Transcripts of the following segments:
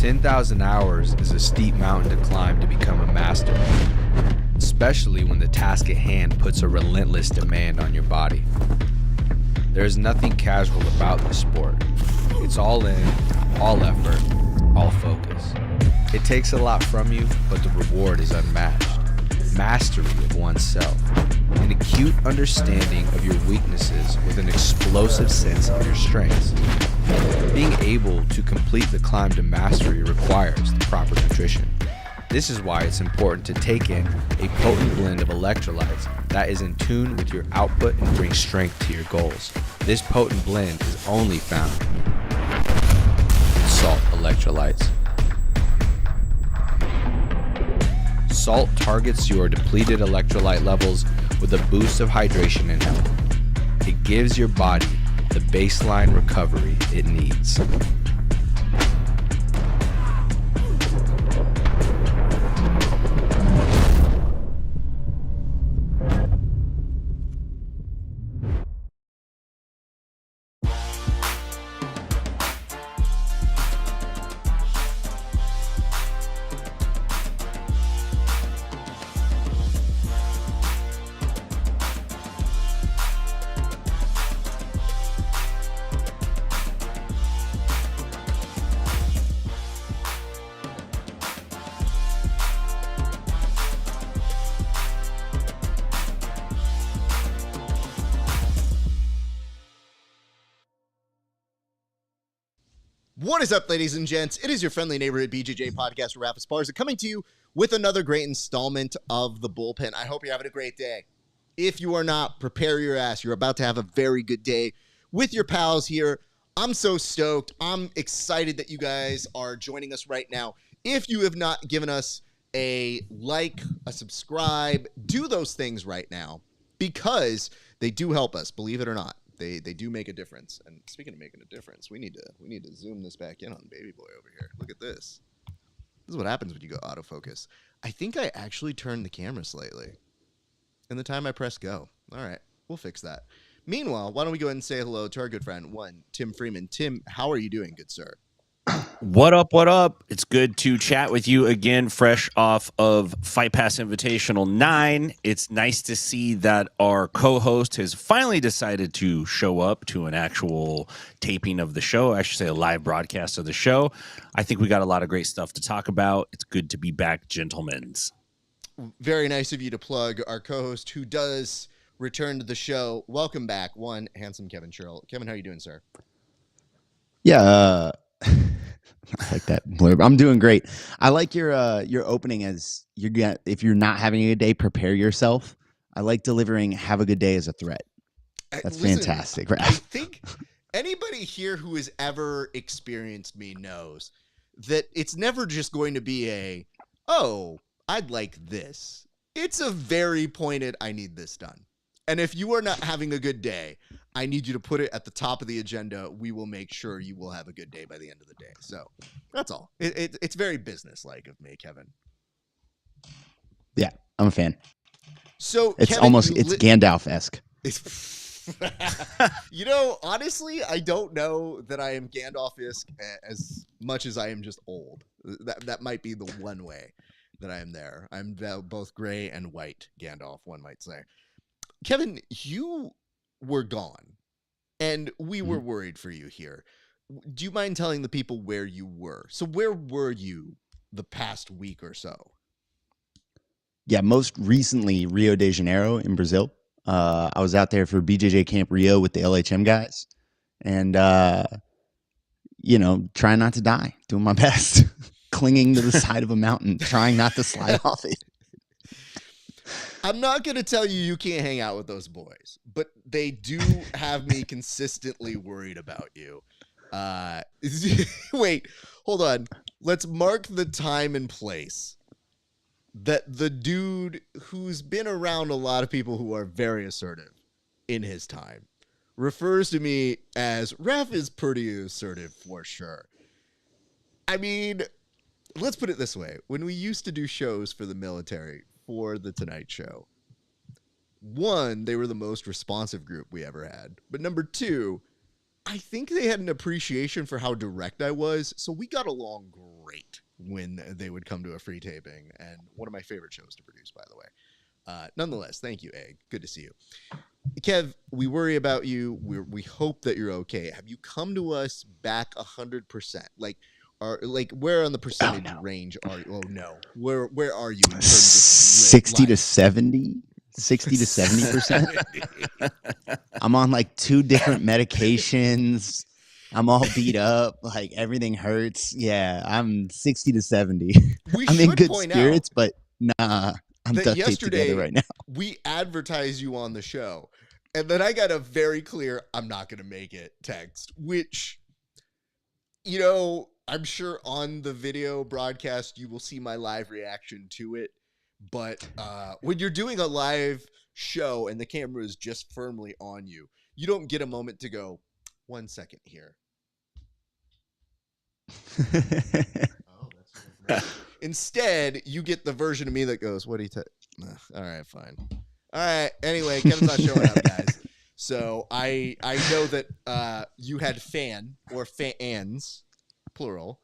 10,000 hours is a steep mountain to climb to become a master, especially when the task at hand puts a relentless demand on your body. There is nothing casual about this sport. It's all in, all effort, all focus. It takes a lot from you, but the reward is unmatched. Mastery of oneself, an acute understanding of your weaknesses with an explosive sense of your strengths. Being able to complete the climb to mastery requires the proper nutrition. This is why it's important to take in a potent blend of electrolytes that is in tune with your output and brings strength to your goals. This potent blend is only found in salt electrolytes. Salt targets your depleted electrolyte levels with a boost of hydration and health. It gives your body the baseline recovery it needs. What is up, ladies and gents? It is your friendly neighborhood BJJ podcast, RAF ESPARZA, coming to you with another great installment of the Bullpen. I hope you're having a great day. If you are not, prepare your ass. You're about to have a very good day with your pals here. I'm so stoked. I'm excited that you guys are joining us right now. If you have not given us a like, a subscribe, do those things right now because they do help us, believe it or not. They do make a difference. And speaking of making a difference, we need to zoom this back in on baby boy over here. Look at this. This is what happens when you go autofocus. I think I actually turned the camera slightly in the time I press go. All right, we'll fix that. Meanwhile, why don't we go ahead and say hello to our good friend, Tim Freeman. Tim, how are you doing, good sir? What up, what up? It's good to chat with you again, fresh off of Fight Pass Invitational 9. It's nice to see that our co-host has finally decided to show up to an actual taping of the show. I should say a live broadcast of the show. I think we got a lot of great stuff to talk about. It's good to be back, gentlemen. Very nice of you to plug our co-host who does return to the show. Welcome back, handsome Kevin Sherrill. Kevin, how are you doing, sir? Yeah, I like that blurb. I'm doing great. I like your opening as if you're not having a good day, prepare yourself. I like delivering "have a good day" as a threat. That's fantastic, right? I think anybody here who has ever experienced me knows that it's never just going to be I'd like this. It's a very pointed, I need this done. And if you are not having a good day, I need you to put it at the top of the agenda. We will make sure you will have a good day by the end of the day. So that's all. It's very business-like of me, Kevin. Yeah, I'm a fan. So it's Kevin, it's Gandalf-esque. Honestly, I don't know that I am Gandalf-esque as much as I am just old. That might be the one way that I am there. I'm both gray and white Gandalf, one might say. Kevin, you were gone, and we were worried for you here. Do you mind telling the people where you were? So where were you the past week or so? Yeah, most recently, Rio de Janeiro in Brazil. I was out there for BJJ Camp Rio with the LHM guys, and, trying not to die, doing my best, clinging to the side of a mountain, trying not to slide off it. I'm not going to tell you can't hang out with those boys, but they do have me consistently worried about you. Wait, hold on. Let's mark the time and place that the dude who's been around a lot of people who are very assertive in his time refers to me as Raf is pretty assertive for sure. I mean, let's put it this way. When we used to do shows for the military, for the Tonight Show, one, they were the most responsive group we ever had. But number two, I think they had an appreciation for how direct I was, so we got along great when they would come to a free taping, and one of my favorite shows to produce, by the way. Nonetheless, thank you, Egg. Good to see you. Kev, we worry about you. We hope that you're okay. Have you come to us back 100%? Where on the percentage range are you? Oh no, where are you in terms of 60 to 70? 60 to 70%. I'm on like 2 different medications. I'm all beat up. Like everything hurts. Yeah, I'm 60 to 70. I'm in good spirits, but nah, I'm duct taped together right now. We advertise you on the show, and then I got a very clear "I'm not going to make it" text, which, you know, I'm sure on the video broadcast you will see my live reaction to it. But when you're doing a live show and the camera is just firmly on you, you don't get a moment to go, 1 second here. Oh, that's instead, you get the version of me that goes, what do you all right, fine. All right. Anyway, Kevin's not showing up, guys. So I know that you had fans, plural,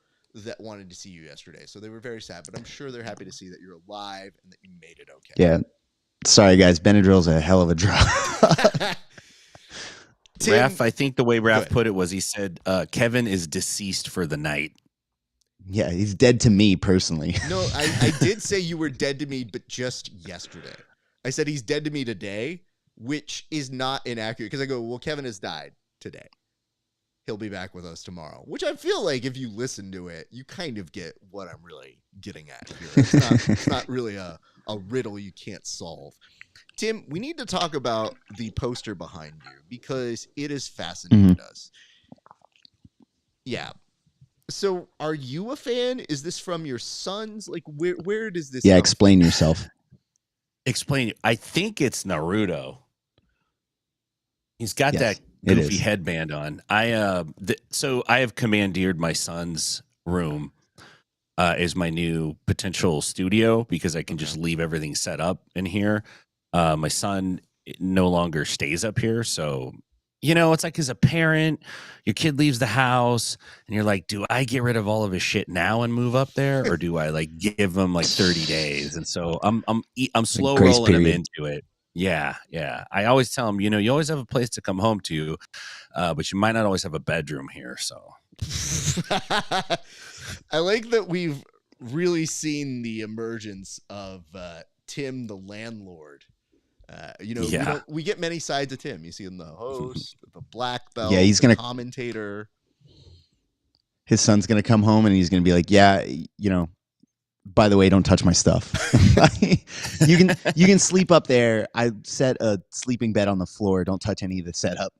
that wanted to see you yesterday. So they were very sad, but I'm sure they're happy to see that you're alive and that you made it okay. Yeah. Sorry, guys. Benadryl's a hell of a drug. Raph, I think the way Raph put it was he said, Kevin is deceased for the night. Yeah, he's dead to me personally. No, I did say you were dead to me, but just yesterday. I said he's dead to me today, which is not inaccurate because I go, well, Kevin has died today. He'll be back with us tomorrow, which I feel like if you listen to it, you kind of get what I'm really getting at here. It's not really a riddle you can't solve. Tim, we need to talk about the poster behind you because it has fascinated us. Yeah. So are you a fan? Is this from your sons? Like where does this come explain yourself. Explain. I think it's Naruto. He's got that goofy headband on. So I have commandeered my son's room as my new potential studio because I can just leave everything set up in here. My son no longer stays up here, so you know it's like as a parent, your kid leaves the house, and you're like, do I get rid of all of his shit now and move up there, or do I like give him like 30 days? And so I'm slow rolling him into it. Yeah. I always tell him, you know, you always have a place to come home to, but you might not always have a bedroom here. So I like that we've really seen the emergence of Tim, the landlord. We get many sides of Tim. You see him, the host, the black belt, he's gonna commentator. His son's gonna come home and he's gonna be like, yeah, you know, by the way, don't touch my stuff. You can sleep up there. I set a sleeping bed on the floor. Don't touch any of the setup.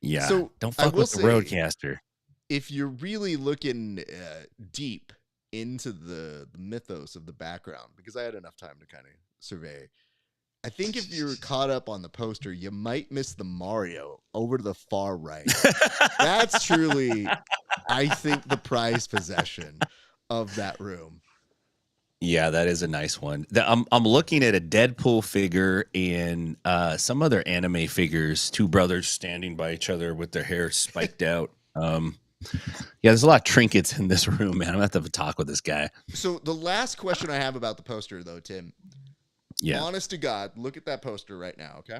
Yeah. So don't fuck with the roadcaster. If you're really looking deep into the mythos of the background, because I had enough time to kind of survey, I think if you're caught up on the poster, you might miss the Mario over to the far right. That's truly, I think, the prized possession of that room. Yeah, that is a nice one. I'm looking at a Deadpool figure and some other anime figures, 2 brothers standing by each other with their hair spiked out. There's a lot of trinkets in this room, man. I'm gonna have to have a talk with this guy. So the last question I have about the poster, though, Tim. Yeah. Honest to God, look at that poster right now, okay?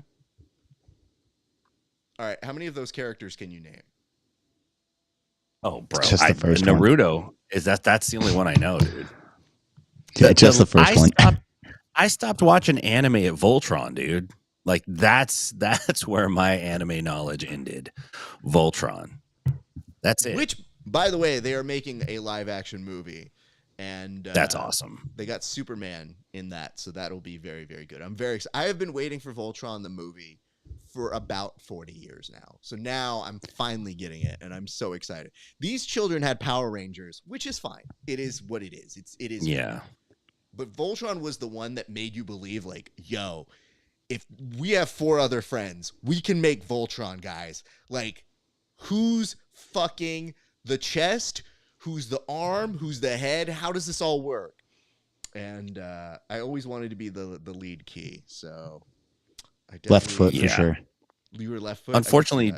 All right, how many of those characters can you name? Oh, bro, just the first Naruto one. That's the only one I know, dude. Just the first one. I stopped watching anime at Voltron, dude. Like that's where my anime knowledge ended. Voltron. That's it. Which, by the way, they are making a live action movie. And that's awesome. They got Superman in that, so that'll be very, very good. I'm very excited. I have been waiting for Voltron the movie for about 40 years now. So now I'm finally getting it, and I'm so excited. These children had Power Rangers, which is fine. It is what it is. It is. Yeah. Fine. But Voltron was the one that made you believe, like, yo, if we have 4 other friends, we can make Voltron, guys. Like, who's fucking the chest? Who's the arm? Who's the head? How does this all work? And I always wanted to be the lead key. So I left foot for sure. You were left foot. Unfortunately,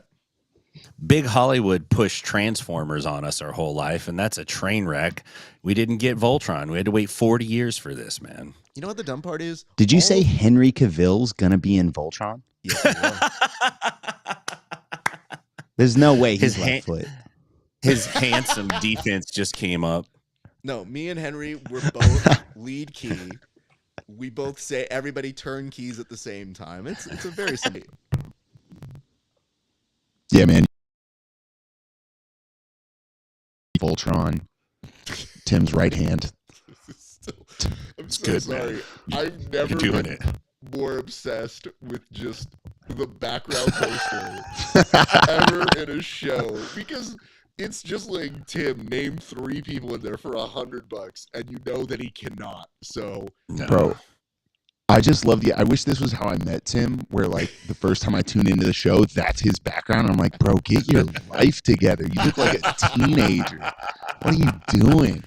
Big Hollywood pushed Transformers on us our whole life, and that's a train wreck. We didn't get Voltron. We had to wait 40 years for this, man. You know what the dumb part is? Did you say Henry Cavill's gonna be in Voltron? Yes, he was. There's no way he's left foot. His handsome defense just came up. No, me and Henry were both lead key. We both say everybody turn keys at the same time. It's a very simple. Yeah, man. Voltron, Tim's right hand. I'm so good, sorry. man. I've never You're doing been it. more obsessed with just the background poster ever in a show, because it's just like, Tim, name 3 people in there for $100, and you know that he cannot. So, No. Bro, I just love I wish this was how I met Tim, where like the first time I tuned into the show, that's his background. I'm like, bro, get your life together. You look like a teenager. What are you doing?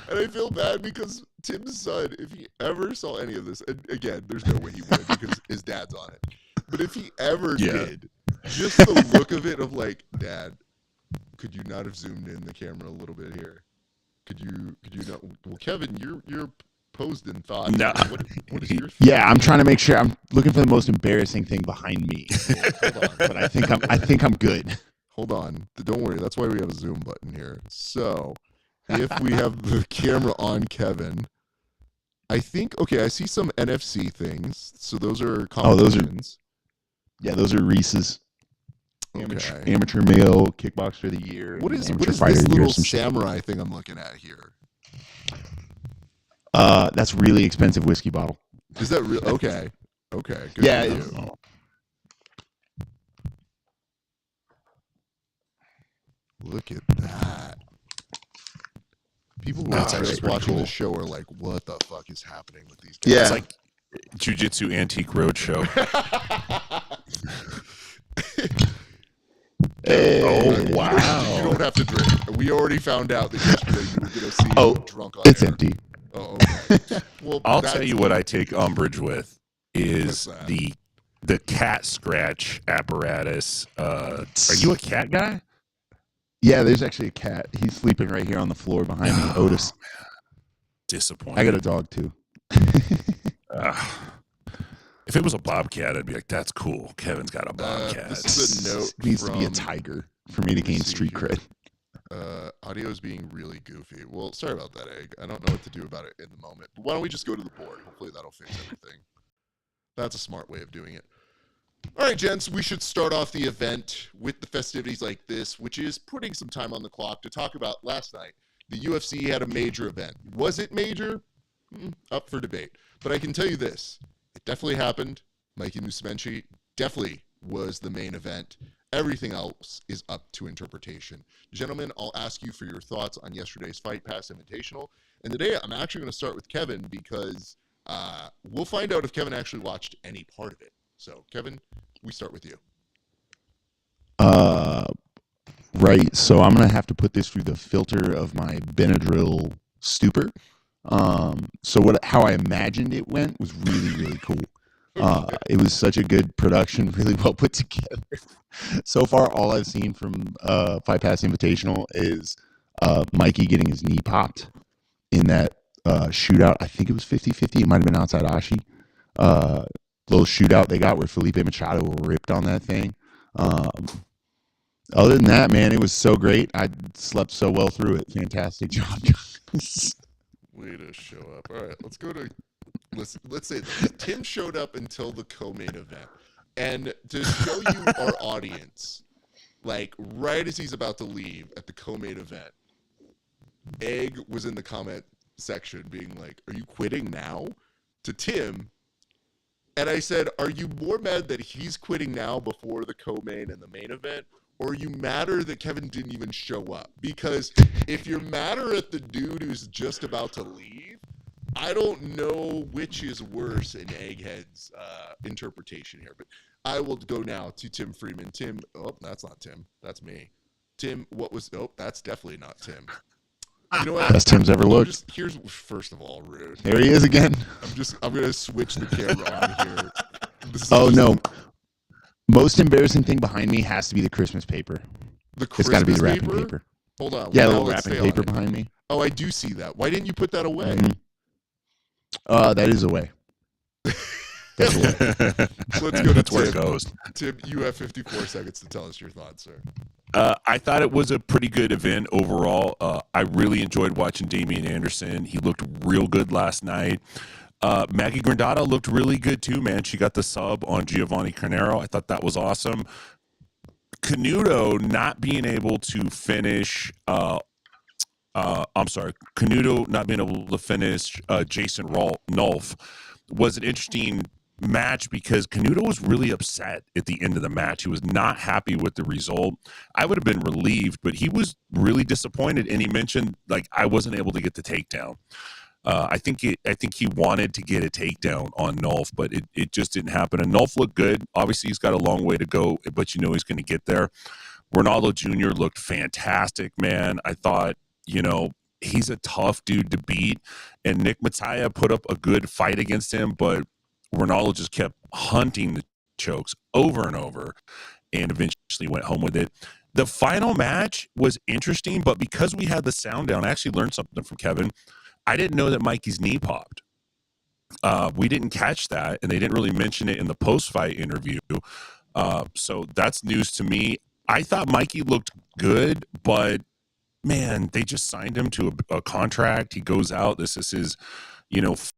and I feel bad because Tim's son, if he ever saw any of this, and again, there's no way he would because his dad's on it. But if he ever did, just the look of it of like, Dad, could you not have zoomed in the camera a little bit here? Could you not? Well, Kevin, you're posed in thought. No. What is your? Yeah, I'm trying to make sure. I'm looking for the most embarrassing thing behind me. Hold on. But I think I'm good. Hold on. Don't worry. That's why we have a zoom button here. So, if we have the camera on Kevin, I think, okay, I see some NFC things. So those are competitions. Those are Reese's amateur male kickboxer of the year. What is amateur this fighter of the year, little some shit. samurai thing I'm looking at here? That's really expensive whiskey bottle. Is that real? Okay. Okay. Good Yeah, for it's- you. Look at that. People who That's are actually just pretty watching cool. the show are like, what the fuck is happening with these guys? Yeah. It's like Jiu-Jitsu Antique Roadshow. Oh, wow. You don't have to drink. We already found out that yesterday you were going to see Oh, him drunk on it's air. empty. Oh, okay. Well, I'll that's tell you what I take umbrage with is What's that? the cat scratch apparatus. Are you a cat guy? Yeah, there's actually a cat. He's sleeping right here on the floor behind me. Otis. Disappointed. I got a dog too. If it was a bobcat, I'd be like, "That's cool. Kevin's got a bobcat." This is a note Needs to be a from- tiger for me to gain Let's see street here. cred. Audio is being really goofy. Well, sorry about that, Egg. I don't know what to do about it in the moment. But why don't we just go to the board? Hopefully that'll fix everything. That's a smart way of doing it. All right, gents, we should start off the event with the festivities like this, which is putting some time on the clock to talk about last night. The UFC had a major event. Was it major? Up for debate. But I can tell you this. It definitely happened. Mikey Musumeci definitely was the main event. Everything else is up to interpretation. Gentlemen, I'll ask you for your thoughts on yesterday's Fight Pass Invitational. And today I'm actually going to start with Kevin because we'll find out if Kevin actually watched any part of it. So, Kevin, we start with you. Right. So I'm gonna have to put this through the filter of my Benadryl stupor. How I imagined it went was really, really cool. It was such a good production, really well put together. So far, all I've seen from Fight Pass Invitational is Mikey getting his knee popped in that shootout. I think it was 50-50. It might have been outside Ashi. Little shootout they got where Felipe Machado ripped on that thing. Other than that, man, it was so great. I slept so well through it. Fantastic job, guys. Way to show up. All right, let's go to let's say this. Tim showed up until the co-main event. And to show you our audience, like right as he's about to leave at the co-main event, Egg was in the comment section being like, "Are you quitting now?" to Tim. And I said, "Are you more mad that he's quitting now before the co-main and the main event? Or are you madder that Kevin didn't even show up? Because if you're madder at the dude who's just about to leave, I don't know which is worse in Egghead's interpretation here. But I will go now to Tim Freeman. Tim, oh, that's not Tim. That's me. Tim, that's definitely not Tim. You know what? Best Tim's ever looked. Here's first of all, rude. There he is again. I'm gonna switch the camera on here. Oh no. Most embarrassing thing behind me has to be the Christmas paper. The It's got to be the Christmas wrapping paper. Hold on. Yeah, Well, the now little let's wrapping stay on paper it. behind me. Oh, I do see that. Why didn't you put that away? That is away. That's away. Let's go to That's where it Tim. goes. Tim, you have 54 seconds to tell us your thoughts, sir. I thought it was a pretty good event overall. I really enjoyed watching Damian Anderson. He looked real good last night. Maggie Grandata looked really good too, man. She got the sub on Giovanni Carnero. I thought that was awesome. Canuto not being able to finish. Canuto not being able to finish Jason Nolf was an interesting match because Canuto was really upset at the end of the match. He was not happy with the result. I would have been relieved, but he was really disappointed, and he mentioned, like, I wasn't able to get the takedown. I think he wanted to get a takedown on Nolf, but it just didn't happen. And Nolf looked good. Obviously, he's got a long way to go, but you know he's going to get there. Ronaldo Jr. looked fantastic, man. I thought, he's a tough dude to beat. And Nick Mattia put up a good fight against him, but Ronaldo just kept hunting the chokes over and over and eventually went home with it. The final match was interesting, but because we had the sound down, I actually learned something from Kevin. I didn't know that Mikey's knee popped. We didn't catch that, and they didn't really mention it in the post-fight interview. So that's news to me. I thought Mikey looked good, but, man, they just signed him to a contract. He goes out. This is his,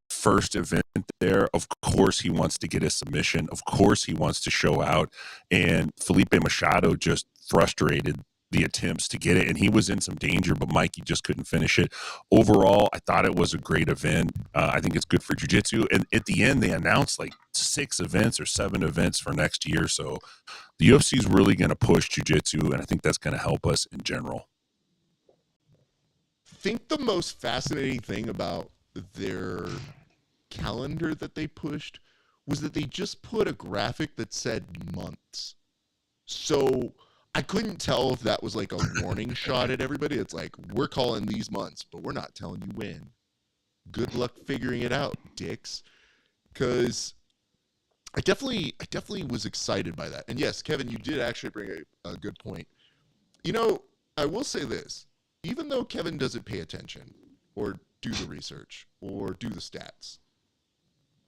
first event there. Of course he wants to get a submission. Of course he wants to show out. And Felipe Machado just frustrated the attempts to get it, and he was in some danger, but Mikey just couldn't finish it. Overall, I thought it was a great event. I think it's good for jiu-jitsu, and at the end, they announced like 6 events or 7 events for next year, so the UFC is really going to push jiu-jitsu, and I think that's going to help us in general. I think the most fascinating thing about their calendar that they pushed was that they just put a graphic that said months. So I couldn't tell if that was like a warning shot at everybody. It's like, we're calling these months, but we're not telling you when. Good luck figuring it out, dicks. Because I definitely was excited by that. And yes, Kevin, you did actually bring a good point. I will say this. Even though Kevin doesn't pay attention or do the research or do the stats,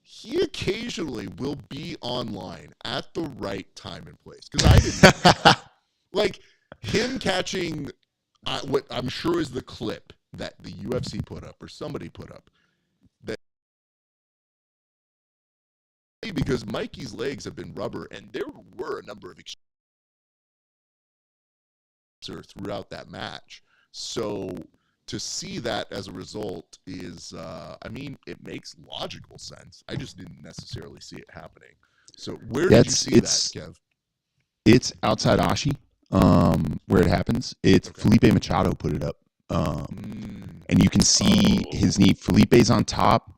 he occasionally will be online at the right time and place. Because I didn't. Like, him catching what I'm sure is the clip that the UFC put up or somebody put up. That because Mikey's legs have been rubber, and there were a number of throughout that match. So to see that as a result is, it makes logical sense. I just didn't necessarily see it happening. So where did you see that, Kev? It's outside Ashi. Where it happens, it's okay. Felipe Machado put it up, and you can see his knee. Felipe's on top,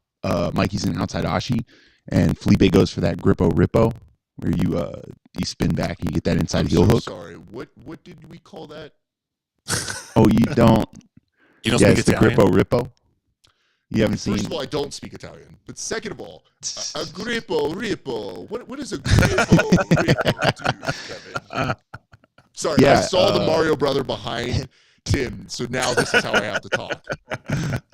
Mikey's in outside Ashi, and Felipe goes for that grippo rippo, where you spin back and you get that inside heel hook. Sorry, what did we call that? Oh, you don't? You don't speak Italian? The grippo rippo. You haven't seen. First of all, I don't speak Italian, but second of all, a grippo rippo. What is a grippo rippo do, Kevin? Sorry, yeah, I saw the Mario brother behind Tim, so now this is how I have to talk.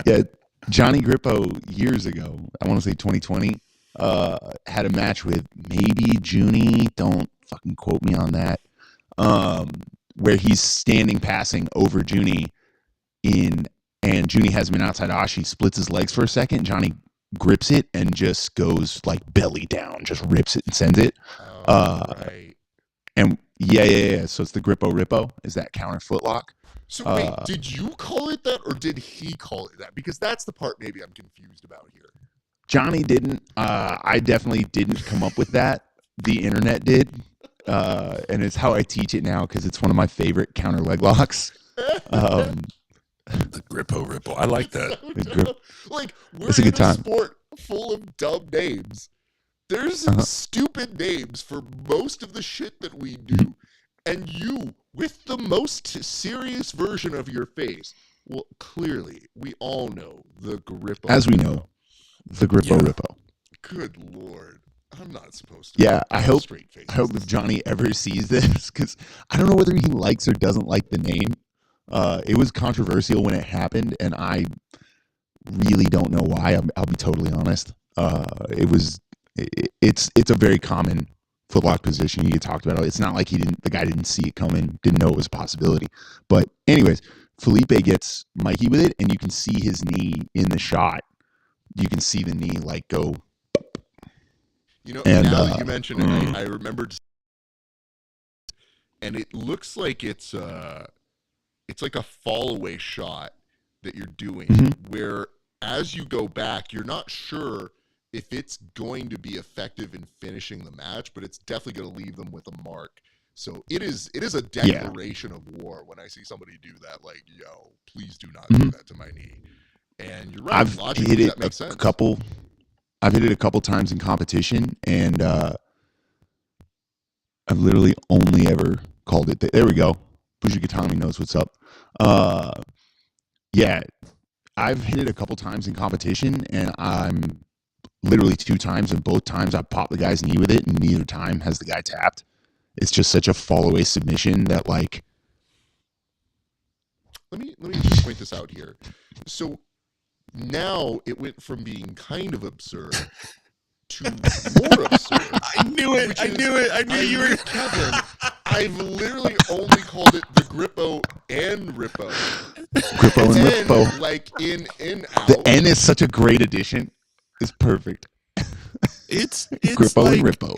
Yeah, Johnny Grippo years ago, I want to say 2020, had a match with maybe Junie, don't fucking quote me on that, where he's standing passing over Junie and Junie has him in outside Ashi, splits his legs for a second, Johnny grips it and just goes like belly down, just rips it and sends it. Right. And yeah. So it's the grippo rippo. Is that counter footlock? So wait, did you call it that or did he call it that? Because that's the part maybe I'm confused about here. Johnny didn't. I definitely didn't come up with that. The internet did. And it's how I teach it now because it's one of my favorite counter leg locks. The grippo ripple. I like that. Like, we're it's a good in a time. Sport full of dumb names. There's stupid names for most of the shit that we do. And you, with the most serious version of your face, well, clearly, we all know the grippo. As we know, the grippo rippo. Good Lord. I'm not supposed to. Yeah, I hope Straight face. if Johnny ever sees this, because I don't know whether he likes or doesn't like the name. It was controversial when it happened, and I really don't know why. I'll be totally honest. It's a very common footlock position. You talked about it. It's not like the guy didn't see it coming, didn't know it was a possibility. But anyways, Felipe gets Mikey with it, and you can see his knee in the shot. You can see the knee like go. You know, And, now that you mentioned it, I remembered, and it looks like it's like a fall away shot that you're doing, where as you go back, you're not sure if it's going to be effective in finishing the match, but it's definitely going to leave them with a mark. So it is a declaration of war when I see somebody do that. Like, yo, please do not do that to my knee. And you're right. I've logically, hit it that makes sense. I've hit it a couple times in competition, and I've literally only ever called it. There we go. Bujikatami knows what's up. Yeah, I've hit it a couple times in competition, and I'm literally 2 times, and both times I popped the guy's knee with it, and neither time has the guy tapped. It's just such a fall away submission that, like. Let me just point this out here. So now it went from being kind of absurd to more absurd. I knew it. I knew you were. Kevin, I've literally only called it the Grippo and Rippo. Grippo and N, Rippo. like in out. The N is such a great addition. It's perfect. It's Grippo like, and Rippo.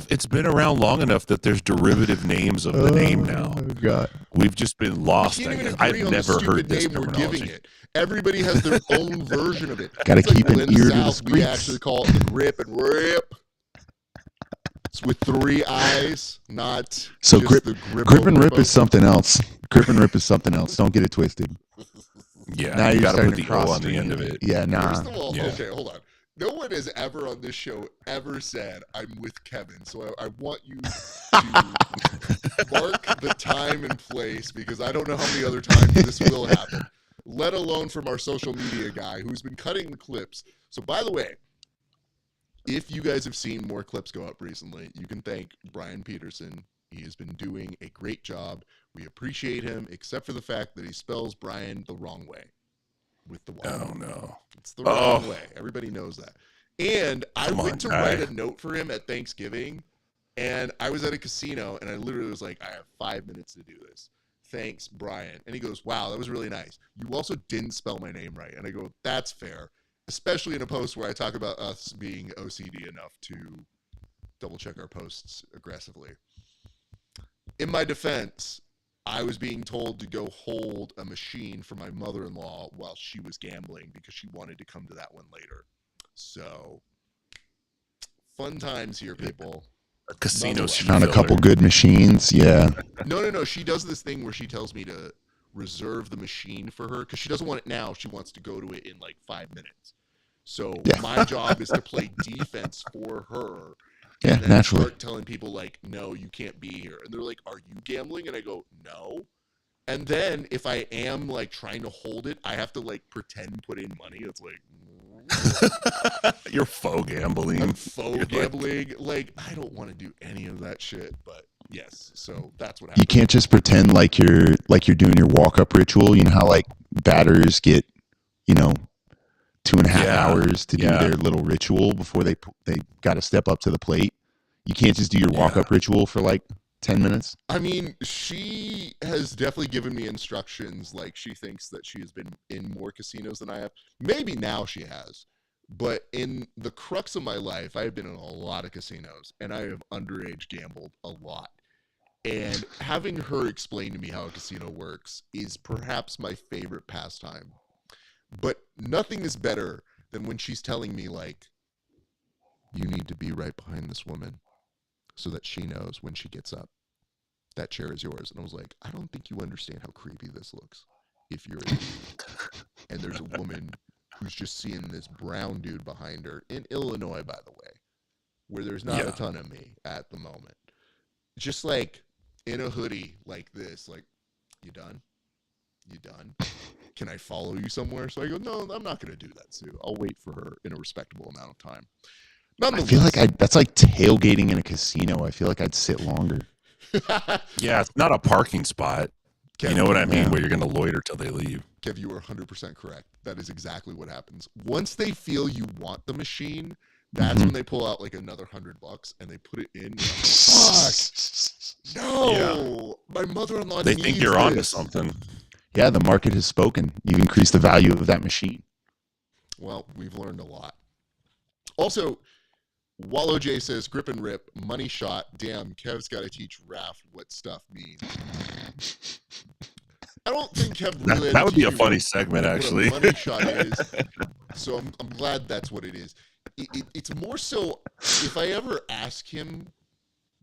It's been around long enough that there's derivative names of the name now. Oh God. We've just been lost. We can't I even guess. agree I've on never the stupid heard this name we're terminology. giving it. Everybody has their own version of it. Gotta It's like keep an when in ear the to the South, we streets. actually call it the grip and rip. It's with 3 eyes, not So just grip the and rip Grippo. is something else. Grip and rip is something else. Don't get it twisted. Yeah, Now you you're gotta starting put to the cross O on the end of it. Yeah, nah. First of all, Yeah. okay, hold on. No one has ever on this show ever said, I'm with Kevin. So I want you to mark the time and place, because I don't know how many other times this will happen, let alone from our social media guy who's been cutting the clips. So, by the way, if you guys have seen more clips go up recently, you can thank Brian Peterson. He has been doing a great job. We appreciate him, except for the fact that he spells Brian the wrong way. With the Y. Oh no. It's the wrong way. Everybody knows that. And I went to write a note for him at Thanksgiving, and I was at a casino, and I literally was like, I have 5 minutes to do this. Thanks, Brian. And he goes, wow, that was really nice. You also didn't spell my name right. And I go, that's fair, especially in a post where I talk about us being OCD enough to double check our posts aggressively. In my defense, I was being told to go hold a machine for my mother-in-law while she was gambling because she wanted to come to that one later. So, fun times here, people. A casino Found a couple good machines. Yeah. No. She does this thing where she tells me to reserve the machine for her because she doesn't want it now. She wants to go to it in like 5 minutes. So my job is to play defense for her. Yeah, and then naturally. start telling people like, no, you can't be here. And they're like, are you gambling? And I go, no. And then if I am like trying to hold it, I have to like pretend put in money. It's like, you're faux gambling. I'm faux gambling. Like, I don't want to do any of that shit. But yes, so that's what happens. You can't just pretend like you're doing your walk up ritual. You know how like batters get, 2.5 hours to do their little ritual before they got to step up to the plate. You can't just do your walk up ritual for like 10 minutes. I mean, she has definitely given me instructions. Like, she thinks that she has been in more casinos than I have. Maybe now she has. But in the crux of my life, I have been in a lot of casinos, and I have underage gambled a lot. And having her explain to me how a casino works is perhaps my favorite pastime. But nothing is better than when she's telling me, like, you need to be right behind this woman so that she knows when she gets up, that chair is yours. And I was like, I don't think you understand how creepy this looks if you're in and there's a woman who's just seeing this brown dude behind her in Illinois, by the way, where there's not a ton of me at the moment. Just like in a hoodie like this, like, you done? You done? Can I follow you somewhere? So I go, no, I'm not going to do that, Sue. I'll wait for her in a respectable amount of time. I feel like that's like tailgating in a casino. I feel like I'd sit longer. Yeah, it's not a parking spot. Kev, You know what I mean? Yeah. Where you're going to loiter till they leave. Kev, you are 100% correct. That is exactly what happens. Once they feel you want the machine, that's when they pull out like another $100 and they put it in. Fuck! No! My mother-in-law They needs think you're onto this. something. Yeah, the market has spoken. You've increased the value of that machine. Well, we've learned a lot. Also, Wallow J says, grip and rip, money shot. Damn, Kev's got to teach Raph what stuff means. I don't think Kev really That would be a teach you funny segment, what actually. a money shot is. So I'm glad that's what it is. It's more so, if I ever ask him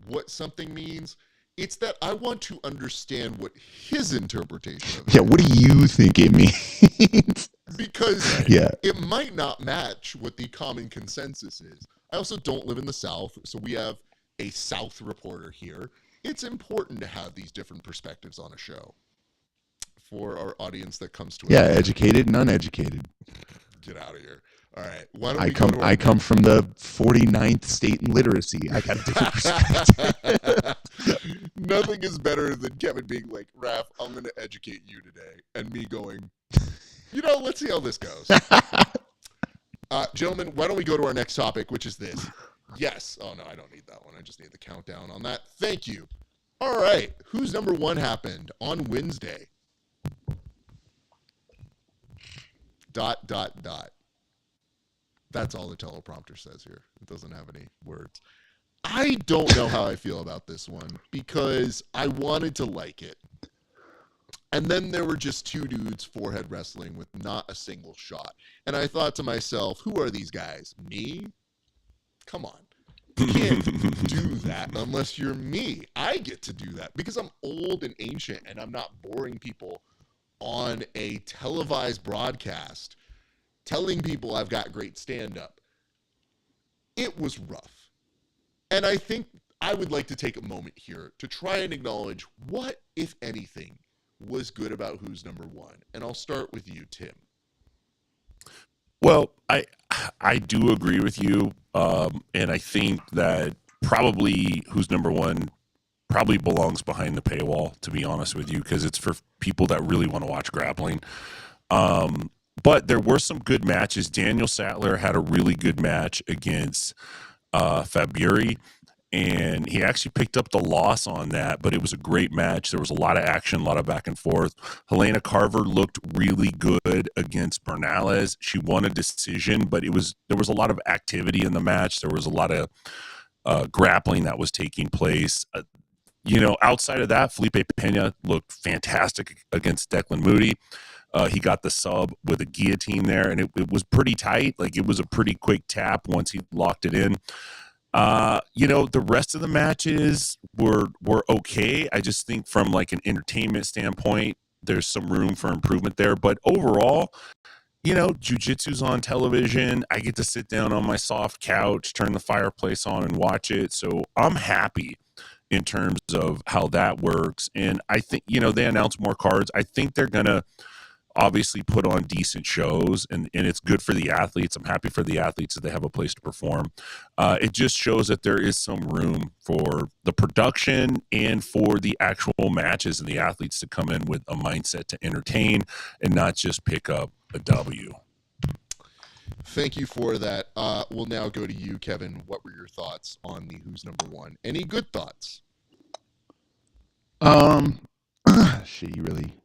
what something means, it's that I want to understand what his interpretation of it Yeah, what do you think it means? because Yeah. it might not match what the common consensus is. I also don't live in the South, so we have a South reporter here. It's important to have these different perspectives on a show for our audience that comes to us. Yeah, educated and uneducated. Get out of here. All right. Why don't I we go come to our I come from the 49th state in literacy. I got a different perspective. Nothing is better than Kevin being like, Raph, I'm going to educate you today. And me going, let's see how this goes. Gentlemen, why don't we go to our next topic, which is this. Yes. Oh, no, I don't need that one. I just need the countdown on that. Thank you. All right. Who's number one happened on Wednesday? ... That's all the teleprompter says here. It doesn't have any words. I don't know how I feel about this one because I wanted to like it. And then there were just two dudes forehead wrestling with not a single shot. And I thought to myself, who are these guys? Me? Come on. You can't do that unless you're me. I get to do that because I'm old and ancient and I'm not boring people on a televised broadcast telling people I've got great stand-up. It was rough. And I think I would like to take a moment here to try and acknowledge what, if anything, was good about who's number one. And I'll start with you, Tim. Well, I do agree with you, and I think that probably who's number one probably belongs behind the paywall, to be honest with you, because it's for people that really want to watch grappling. But there were some good matches. Daniel Sattler had a really good match against Faburi, and he actually picked up the loss on that, but it was a great match. There was a lot of action, a lot of back and forth. Helena Carver looked really good against Bernales. She won a decision, but there was a lot of activity in the match. There was a lot of grappling that was taking place. Outside of that, Felipe Pena looked fantastic against Declan Moody. He got the sub with a guillotine there, and it was pretty tight. Like, it was a pretty quick tap once he locked it in. The rest of the matches were okay. I just think from like an entertainment standpoint, there's some room for improvement there. But overall, jiu-jitsu's on television. I get to sit down on my soft couch, turn the fireplace on, and watch it. So I'm happy in terms of how that works. And I think, they announced more cards. I think they're going to obviously put on decent shows, and it's good for the athletes. I'm happy for the athletes that they have a place to perform. It just shows that there is some room for the production and for the actual matches and the athletes to come in with a mindset to entertain and not just pick up a W. Thank you for that. We'll now go to you, Kevin. What were your thoughts on the who's number one? Any good thoughts? Shit, you really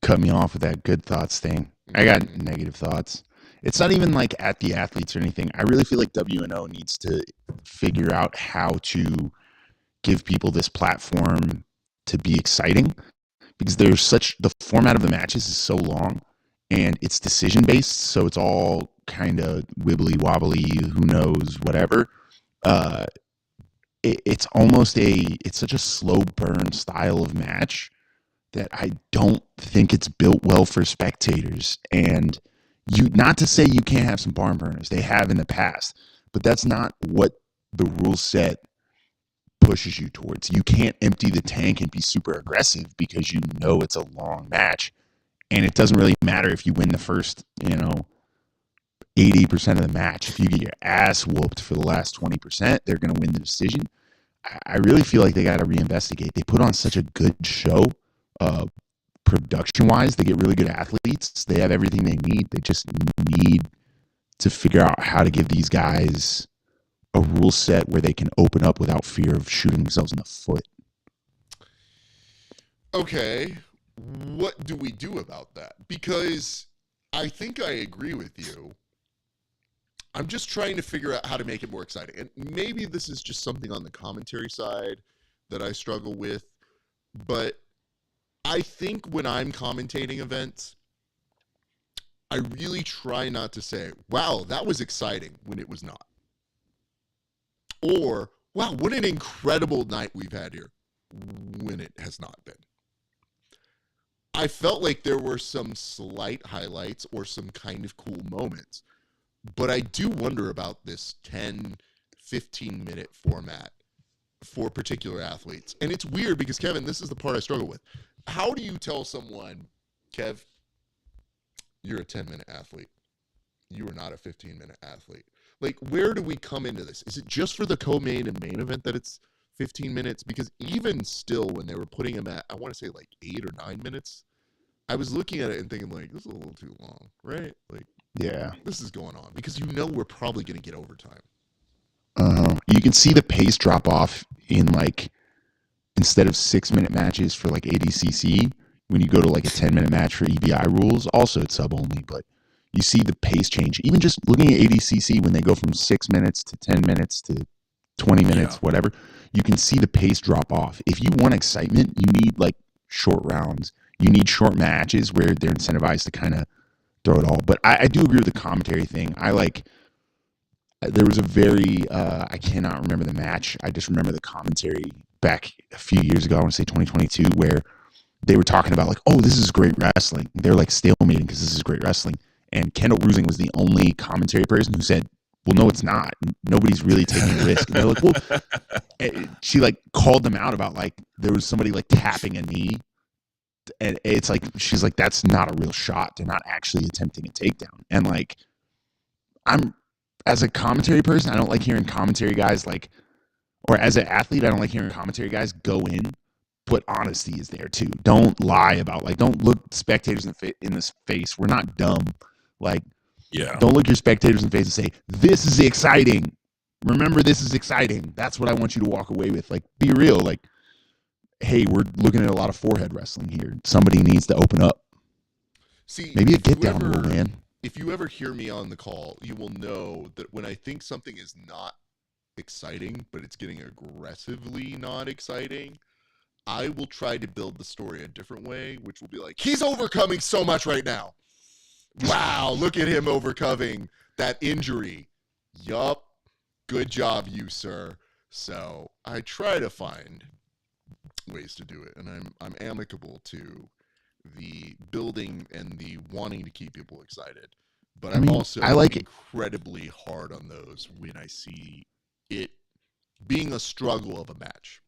cut me off with that good thoughts thing. I got negative thoughts. It's not even like at the athletes or anything. I really feel like WNO needs to figure out how to give people this platform to be exciting, because the format of the matches is so long and it's decision based. So it's all kind of wibbly wobbly, who knows, whatever. It's such a slow burn style of match that I don't think it's built well for spectators. And not to say you can't have some barn burners, they have in the past, but that's not what the rule set pushes you towards. You can't empty the tank and be super aggressive because it's a long match, and it doesn't really matter if you win the first 80% of the match. If you get your ass whooped for the last 20%, they're going to win the decision. I really feel like they got to reinvestigate. They put on such a good show, production-wise. They get really good athletes. They have everything they need. They just need to figure out how to give these guys a rule set where they can open up without fear of shooting themselves in the foot. Okay, what do we do about that? Because I think I agree with you. I'm just trying to figure out how to make it more exciting. And maybe this is just something on the commentary side that I struggle with. But I think when I'm commentating events, I really try not to say, wow, that was exciting, when it was not. Or, wow, what an incredible night we've had here, when it has not been. I felt like there were some slight highlights or some kind of cool moments. But I do wonder about this 10, 15-minute format for particular athletes. And it's weird because, Kevin, this is the part I struggle with. How do you tell someone, Kev, you're a 10-minute athlete. You are not a 15-minute athlete. Like, where do we come into this? Is it just for the co-main and main event that it's 15 minutes? Because even still, when they were putting him at, I want to say like 8 or 9 minutes, I was looking at it and thinking, like, this is a little too long, right? Like, Yeah. this is going on because we're probably going to get overtime. You can see the pace drop off in, like, instead of 6-minute matches for like ADCC, when you go to like a 10-minute match for EBI rules, also it's sub only, but you see the pace change. Even just looking at ADCC, when they go from 6 minutes to 10 minutes to 20 minutes, whatever, you can see the pace drop off. If you want excitement, you need like short rounds. You need short matches where they're incentivized to kind of throw it all. But I do agree with the commentary thing. There was a very, I cannot remember the match. I just remember the commentary back a few years ago, I want to say 2022, where they were talking about like, oh, this is great wrestling. They're like stalemating because this is great wrestling. And Kendall Rusing was the only commentary person who said, well, no, it's not. Nobody's really taking a risk. And they're like, well, she like called them out about like, there was somebody like tapping a knee. And it's like, she's like, that's not a real shot. They're not actually attempting a takedown. And like, as a commentary person, I don't like hearing commentary guys like, or as an athlete, I don't like hearing commentary guys go in, but honesty is there too. Don't lie about like, don't look spectators in the face. We're not dumb. Like, don't look your spectators in the face and say, this is exciting. Remember, this is exciting. That's what I want you to walk away with. Like, be real. Like, hey, we're looking at a lot of forehead wrestling here. Somebody needs to open up. See, maybe a get down rule, man. If you ever hear me on the call, you will know that when I think something is not exciting, but it's getting aggressively not exciting, I will try to build the story a different way, which will be like, he's overcoming so much right now. Wow, look at him overcoming that injury. Yup. Good job, you, sir. So I try to find ways to do it, and I'm amicable to the building and the wanting to keep people excited. But I'm also incredibly hard on those when I see it being a struggle of a match.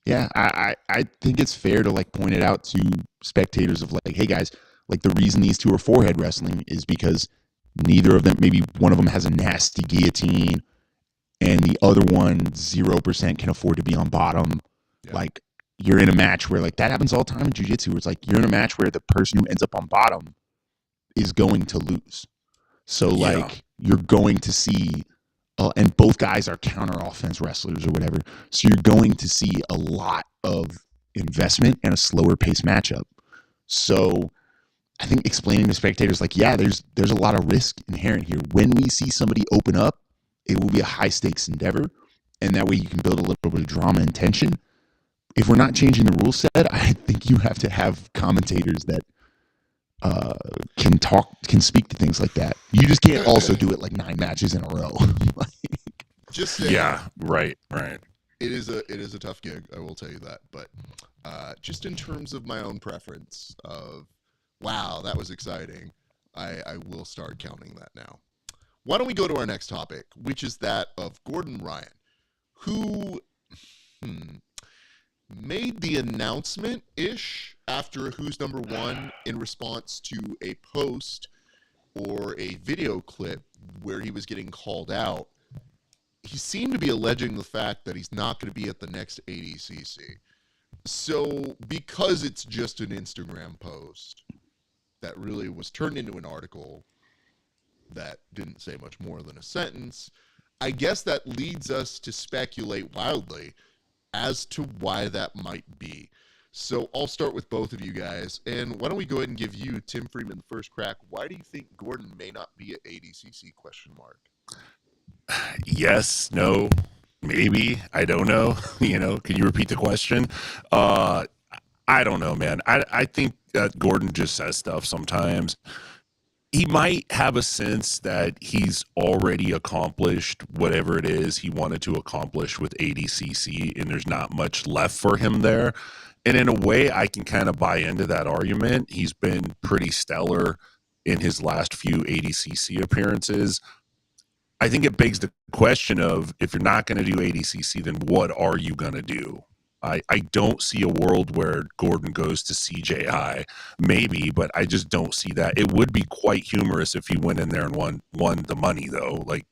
Yeah, I think it's fair to like point it out to spectators of like, hey guys, like the reason these two are forehead wrestling is because neither of them, maybe one of them has a nasty guillotine and the other one 0% can afford to be on bottom. Yeah. Like you're in a match where like that happens all the time in jiu-jitsu where it's like you're in a match where the person who ends up on bottom is going to lose. So like you're going to see and both guys are counter offense wrestlers or whatever. So you're going to see a lot of investment and a slower pace matchup. So I think explaining to spectators like, yeah, there's a lot of risk inherent here. When we see somebody open up, it will be a high stakes endeavor. And that way you can build a little bit of drama and tension. If we're not changing the rule set, I think you have to have commentators that can speak to things like that. You just can't also do it like 9 matches in a row. Just saying, right. It is a tough gig, I will tell you that. But just in terms of my own preference of, wow, that was exciting, I will start counting that now. Why don't we go to our next topic, which is that of Gordon Ryan, who made the announcement-ish after Who's Number One in response to a post or a video clip where he was getting called out, he seemed to be alleging the fact that he's not going to be at the next ADCC. So because it's just an Instagram post that really was turned into an article that didn't say much more than a sentence, I guess that leads us to speculate wildly as to why that might be. So I'll start with both of you guys, and why don't we go ahead and give you, Tim Freeman, the first crack. Why do you think Gordon may not be at ADCC, ? Yes, no, maybe. I don't know. Can you repeat the question? I don't know, man. I think that Gordon just says stuff sometimes. He might have a sense that he's already accomplished whatever it is he wanted to accomplish with ADCC, and there's not much left for him there. And in a way, I can kind of buy into that argument. He's been pretty stellar in his last few ADCC appearances. I think it begs the question of, if you're not going to do ADCC, then what are you going to do? I don't see a world where Gordon goes to CJI, maybe, but I just don't see that. It would be quite humorous if he went in there and won the money, though. Like,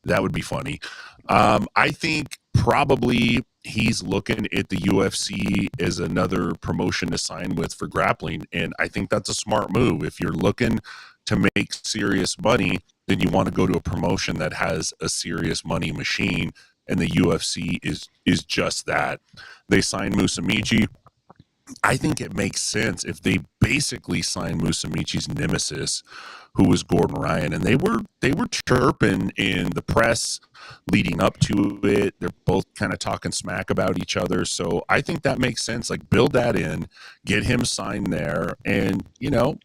that would be funny. I think probably he's looking at the UFC as another promotion to sign with for grappling, and I think that's a smart move. If you're looking to make serious money, then you want to go to a promotion that has a serious money machine, and the UFC is just that. They signed Musumeci. I think it makes sense if they basically signed Musumeci's nemesis, who was Gordon Ryan, and they were chirping in the press leading up to it. They're both kind of talking smack about each other, so I think that makes sense. Like, build that in, get him signed there, and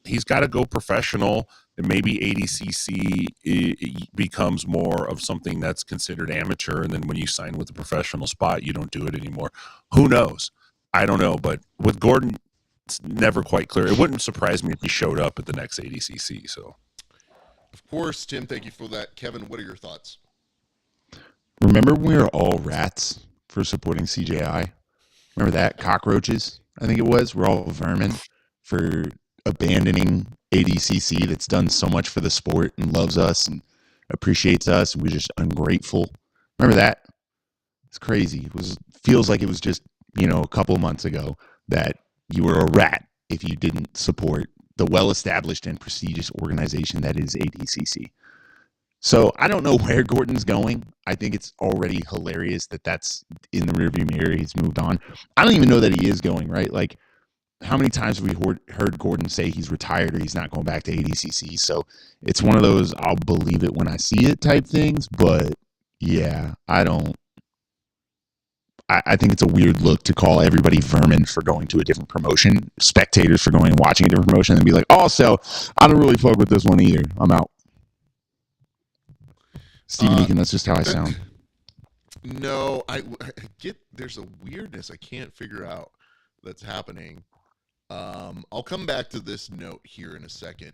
he's got to go professional. And maybe ADCC it becomes more of something that's considered amateur, and then when you sign with a professional spot, you don't do it anymore. Who knows? I don't know, but with Gordon, it's never quite clear. It wouldn't surprise me if he showed up at the next ADCC. So, of course, Tim, thank you for that. Kevin, what are your thoughts? Remember when we were all rats for supporting CJI? Remember that? Cockroaches, I think it was. We're all vermin for abandoning ADCC that's done so much for the sport and loves us and appreciates us, and we're just ungrateful. Remember that? It's crazy. Feels like it was just, a couple of months ago that you were a rat if you didn't support the well-established and prestigious organization that is ADCC. So I don't know where Gordon's going. I think it's already hilarious that that's in the rearview mirror. He's moved on. I don't even know that he is going, right? Like, how many times have we heard Gordon say he's retired or he's not going back to ADCC? So it's one of those I'll believe it when I see it type things. But yeah, I think it's a weird look to call everybody vermin for going to a different promotion, spectators for going and watching a different promotion, and be like, oh, so I don't really fuck with this one either. I'm out. Steven Eakin, that's just how I sound. No, I get there's a weirdness I can't figure out that's happening. I'll come back to this note here in a second.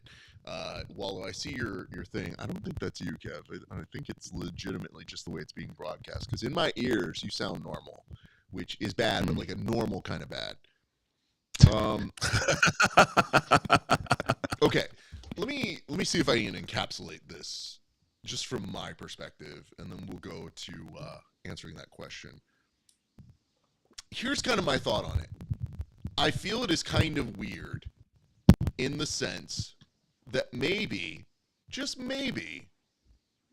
While I see your thing, I don't think that's you, Kev. I think it's legitimately just the way it's being broadcast. Because in my ears, you sound normal, which is bad, but like a normal kind of bad. Okay, let me see if I can encapsulate this just from my perspective, and then we'll go to answering that question. Here's kind of my thought on it. I feel it is kind of weird in the sense that maybe, just maybe,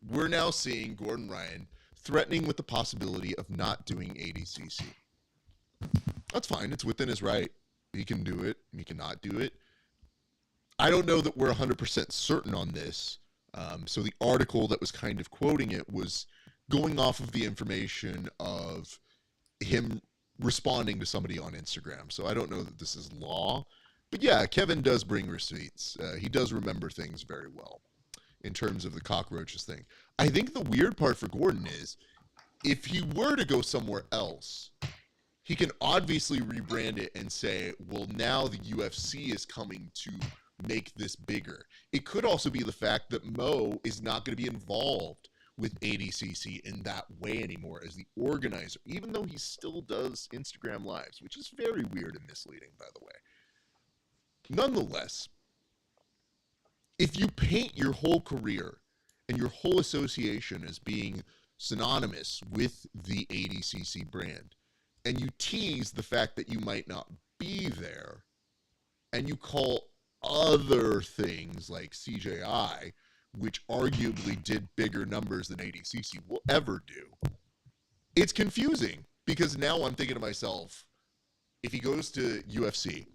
we're now seeing Gordon Ryan threatening with the possibility of not doing ADCC. That's fine. It's within his right. He can do it. He cannot do it. I don't know that we're 100% certain on this. So the article that was kind of quoting it was going off of the information of him responding to somebody on Instagram. So I don't know that this is law. But yeah, Kevin does bring receipts. He does remember things very well in terms of the cockroaches thing. I think the weird part for Gordon is if he were to go somewhere else, he can obviously rebrand it and say, well, now the UFC is coming to make this bigger. It could also be the fact that Mo is not going to be involved with ADCC in that way anymore as the organizer, even though he still does Instagram lives, which is very weird and misleading, by the way. Nonetheless, if you paint your whole career and your whole association as being synonymous with the ADCC brand, and you tease the fact that you might not be there, and you call other things like CJI, which arguably did bigger numbers than ADCC will ever do, it's confusing, because now I'm thinking to myself, if he goes to UFC,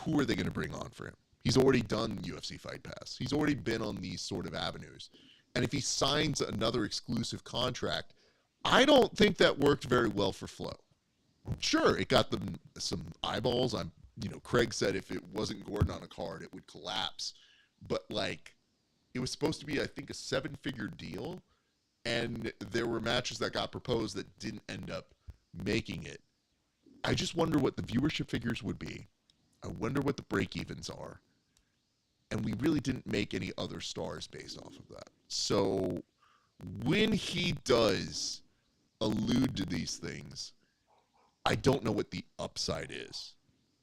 who are they going to bring on for him? He's already done UFC Fight Pass. He's already been on these sort of avenues. And if he signs another exclusive contract, I don't think that worked very well for Flo. Sure, it got them some eyeballs. Craig said if it wasn't Gordon on a card, it would collapse. But like, it was supposed to be, I think, a 7-figure deal. And there were matches that got proposed that didn't end up making it. I just wonder what the viewership figures would be. I wonder what the break-evens are. And we really didn't make any other stars based off of that. So when he does allude to these things, I don't know what the upside is.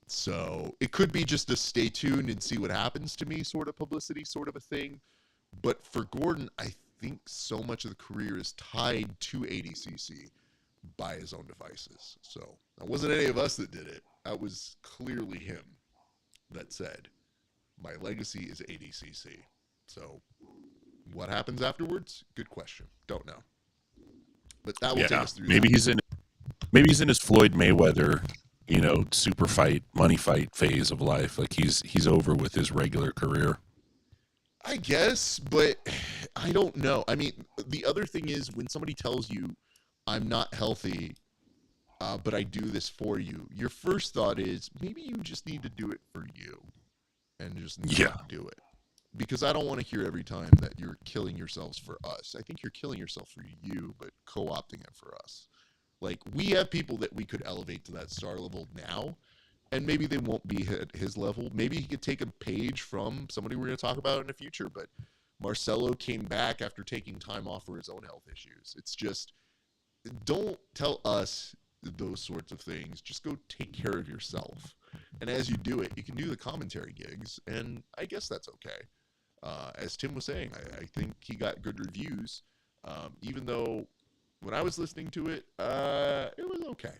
So it could be just a stay tuned and see what happens to me sort of publicity sort of a thing. But for Gordon, I think so much of the career is tied to ADCC by his own devices. So that wasn't any of us that did it. That was clearly him that said, my legacy is ADCC. So what happens afterwards? Good question. Don't know. But that will take us through. Maybe he's in his Floyd Mayweather, super fight, money fight phase of life. Like he's over with his regular career. I guess, but I don't know. I mean, the other thing is when somebody tells you, I'm not healthy, but I do this for you, your first thought is maybe you just need to do it for you and just not do it. Because I don't want to hear every time that you're killing yourselves for us. I think you're killing yourself for you, but co-opting it for us. Like, we have people that we could elevate to that star level now, and maybe they won't be at his level. Maybe he could take a page from somebody we're going to talk about in the future, but Marcelo came back after taking time off for his own health issues. It's just, don't tell us those sorts of things. Just go take care of yourself. And as you do it, you can do the commentary gigs, and I guess that's okay. As Tim was saying, I think he got good reviews, even though when I was listening to it, it was okay.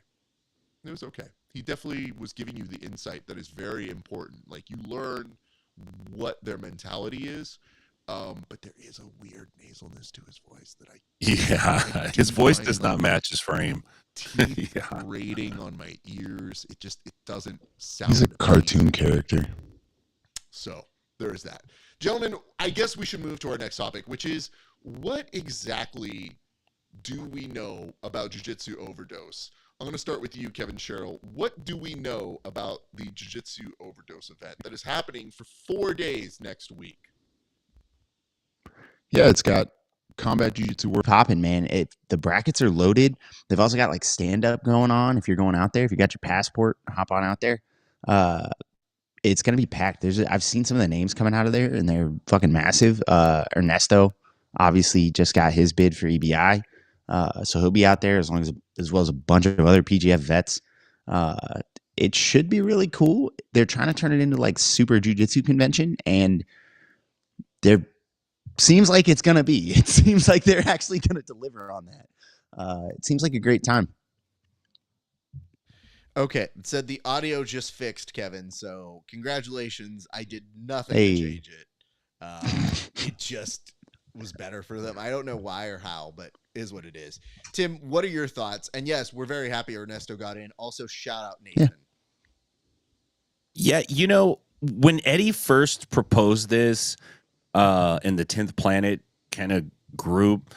It was okay. He definitely was giving you the insight that is very important. Like, you learn what their mentality is, but there is a weird nasalness to his voice that I his voice does not match his frame. Teeth grating on my ears. It doesn't sound. He's a cartoon character. So there is that. Gentlemen, I guess we should move to our next topic, which is, what exactly do we know about Jiu-Jitsu Overdose? I'm going to start with you, Kevin Sherrill. What do we know about the Jiu-Jitsu Overdose event that is happening for 4 days next week? Yeah, it's got combat jiu-jitsu work Popping, man. If the brackets are loaded, they've also got like stand-up going on. If you're going out there, if you got your passport, hop on out there. It's gonna be packed. I've seen some of the names coming out of there, and they're fucking massive. Ernesto obviously just got his bid for EBI, so he'll be out there as well as a bunch of other PGF vets. It should be really cool. They're trying to turn it into like super jiu-jitsu convention, and seems like it's gonna be. It seems like they're actually gonna deliver on that. It seems like a great time. Okay, it said the audio just fixed, Kevin, so congratulations. I did nothing to change it. It just was better for them. I don't know why or how, but it is what it is. Tim, what are your thoughts? And yes, we're very happy Ernesto got in. Also, shout out Nathan. Yeah, when Eddie first proposed this in the 10th Planet kind of group,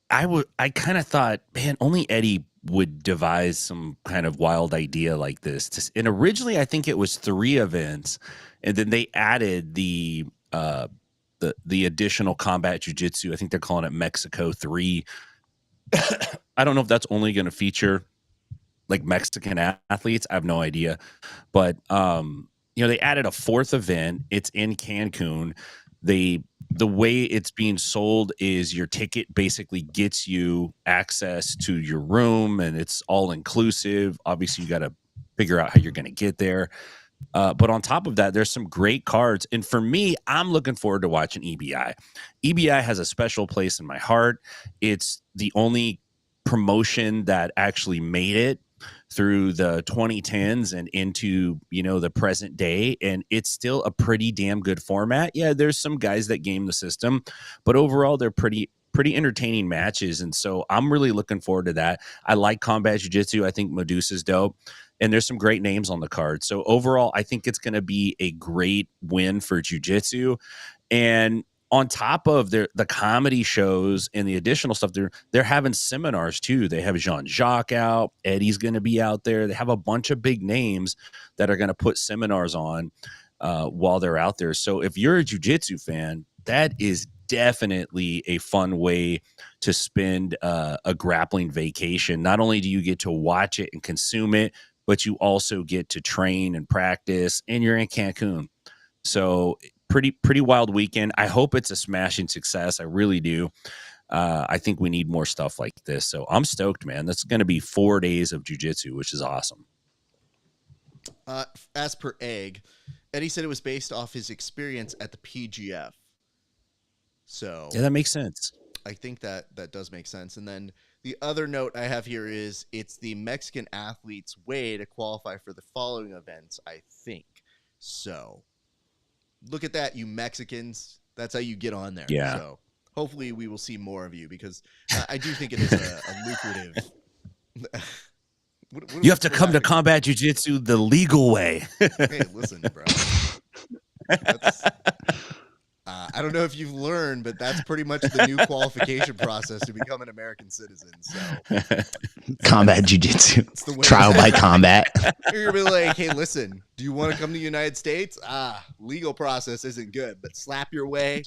I kind of thought, man, only Eddie would devise some kind of wild idea like this. And originally, I think it was 3 events, and then they added the additional combat jiu-jitsu. I think they're calling it Mexico 3. I don't know if that's only going to feature like Mexican athletes. I have no idea, but they added a 4th event. It's in Cancun. The way it's being sold is your ticket basically gets you access to your room, and it's all inclusive. Obviously, you got to figure out how you're going to get there. But on top of that, there's some great cards. And for me, I'm looking forward to watching EBI. EBI has a special place in my heart. It's the only promotion that actually made it through the 2010s and into, the present day. And it's still a pretty damn good format. Yeah, there's some guys that game the system, but overall they're pretty entertaining matches. And so I'm really looking forward to that. I like combat jiu-jitsu. I think Medusa's dope. And there's some great names on the card. So overall, I think it's going to be a great win for jiu-jitsu. And on top of the comedy shows and the additional stuff, they're having seminars too. They have Jean-Jacques out. Eddie's going to be out there. They have a bunch of big names that are going to put seminars on while they're out there. So if you're a jiu-jitsu fan, that is definitely a fun way to spend a grappling vacation. Not only do you get to watch it and consume it, but you also get to train and practice, and you're in Cancun. So pretty wild weekend. I hope it's a smashing success. I really do. I think we need more stuff like this. So I'm stoked, man. That's going to be 4 days of jiu-jitsu, which is awesome. As per Egg, Eddie said it was based off his experience at the PGF. So yeah, that makes sense. I think that does make sense. And then the other note I have here is it's the Mexican athlete's way to qualify for the following events, I think. So look at that, you Mexicans. That's how you get on there. Yeah. So hopefully we will see more of you because I do think it is a lucrative. You have to come to combat jiu-jitsu the legal way. Hey, listen, bro. I don't know if you've learned, but that's pretty much the new qualification process to become an American citizen. So, combat jiu-jitsu, trial by combat. You're gonna be like, hey, listen, do you want to come to the United States? Legal process isn't good, but slap your way,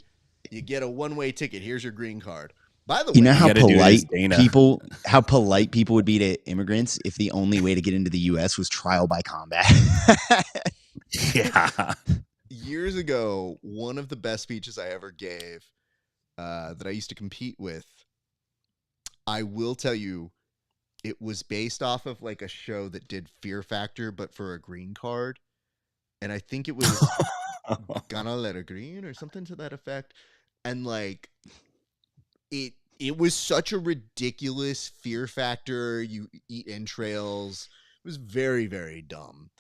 you get a one-way ticket. Here's your green card. By the way, you know how how polite people would be to immigrants if the only way to get into the U.S. was trial by combat. Yeah. Years ago, one of the best speeches I ever gave that I used to compete with, I will tell you, it was based off of like a show that did Fear Factor, but for a green card. And I think it was Gonna Let Her Green or something to that effect. And like, it was such a ridiculous Fear Factor. You eat entrails. It was very, very dumb.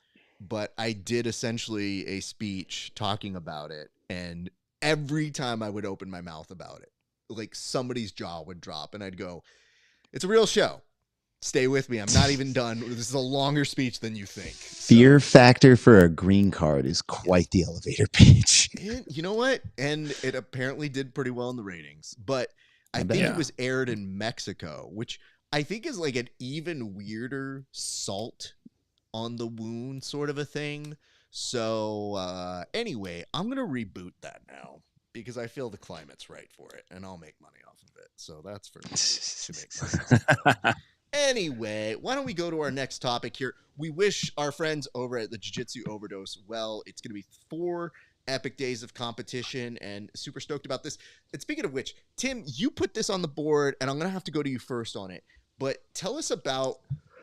But I did essentially a speech talking about it, and every time I would open my mouth about it, like somebody's jaw would drop, and I'd go, "It's a real show. Stay with me. I'm not even done. This is a longer speech than you think." Fear Factor for a green card is quite the elevator pitch. You know what? And it apparently did pretty well in the ratings, but I think it was aired in Mexico, which I think is like an even weirder salt on the wound sort of a thing. So anyway, I'm going to reboot that now because I feel the climate's right for it and I'll make money off of it. So that's for me to make money. Anyway, why don't we go to our next topic here? We wish our friends over at the Jiu-Jitsu Overdose well. It's going to be 4 epic days of competition and super stoked about this. And speaking of which, Tim, you put this on the board and I'm going to have to go to you first on it. But tell us about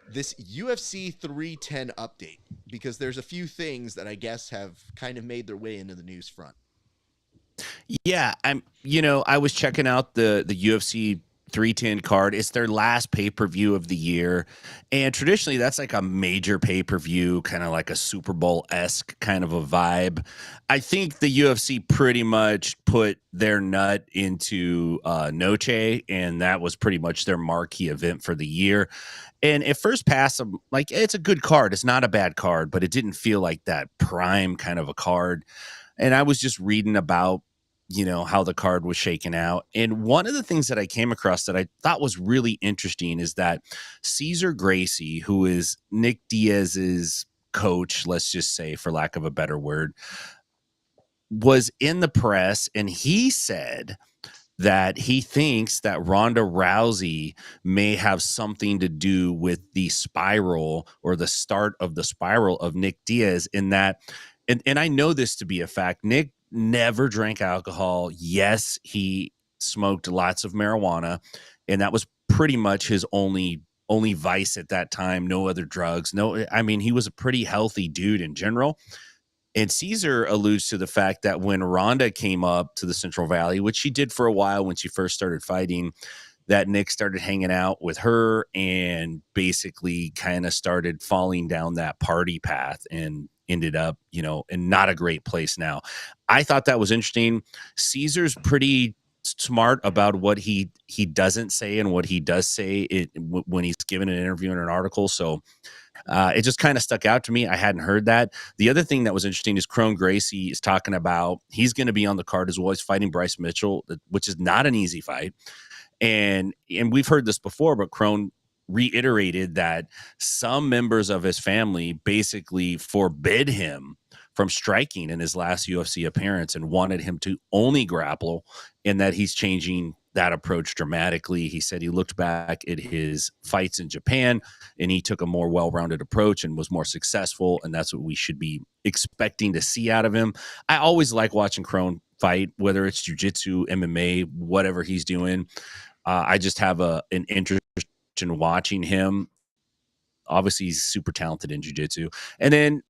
this UFC 310 update, because there's a few things that I guess have kind of made their way into the news front. Yeah, I was checking out the UFC 310 card. It's their last pay-per-view of the year. And traditionally that's like a major pay-per-view, kind of like a Super Bowl-esque kind of a vibe. I think the UFC pretty much put their nut into Noche, and that was pretty much their marquee event for the year. And at first pass, I'm like, it's a good card. It's not a bad card, but it didn't feel like that prime kind of a card. And I was just reading about, how the card was shaken out. And one of the things that I came across that I thought was really interesting is that Cesar Gracie, who is Nick Diaz's coach, let's just say, for lack of a better word, was in the press, and he said that he thinks that Ronda Rousey may have something to do with the spiral or the start of the spiral of Nick Diaz, in that, and I know this to be a fact, Nick never drank alcohol. Yes, he smoked lots of marijuana, and that was pretty much his only only vice at that time, no other drugs. No, I mean, he was a pretty healthy dude in general. And Caesar alludes to the fact that when Ronda came up to the Central Valley, which she did for a while when she first started fighting, that Nick started hanging out with her and basically kind of started falling down that party path and ended up, in not a great place now. I thought that was interesting. Caesar's pretty smart about what he doesn't say and what he does say when he's given an interview in an article. So it just kind of stuck out to me. I hadn't heard that. The other thing that was interesting is Crone Gracie is talking about he's going to be on the card as well. He's fighting Bryce Mitchell, which is not an easy fight. And we've heard this before, but Crone reiterated that some members of his family basically forbid him from striking in his last UFC appearance and wanted him to only grapple, and that he's changing that approach dramatically. He said he looked back at his fights in Japan and he took a more well-rounded approach and was more successful, and that's what we should be expecting to see out of him. I always like watching Crone fight, whether it's jiu-jitsu, MMA, whatever he's doing. I just have an interest in watching him. Obviously, he's super talented in jiu-jitsu. And then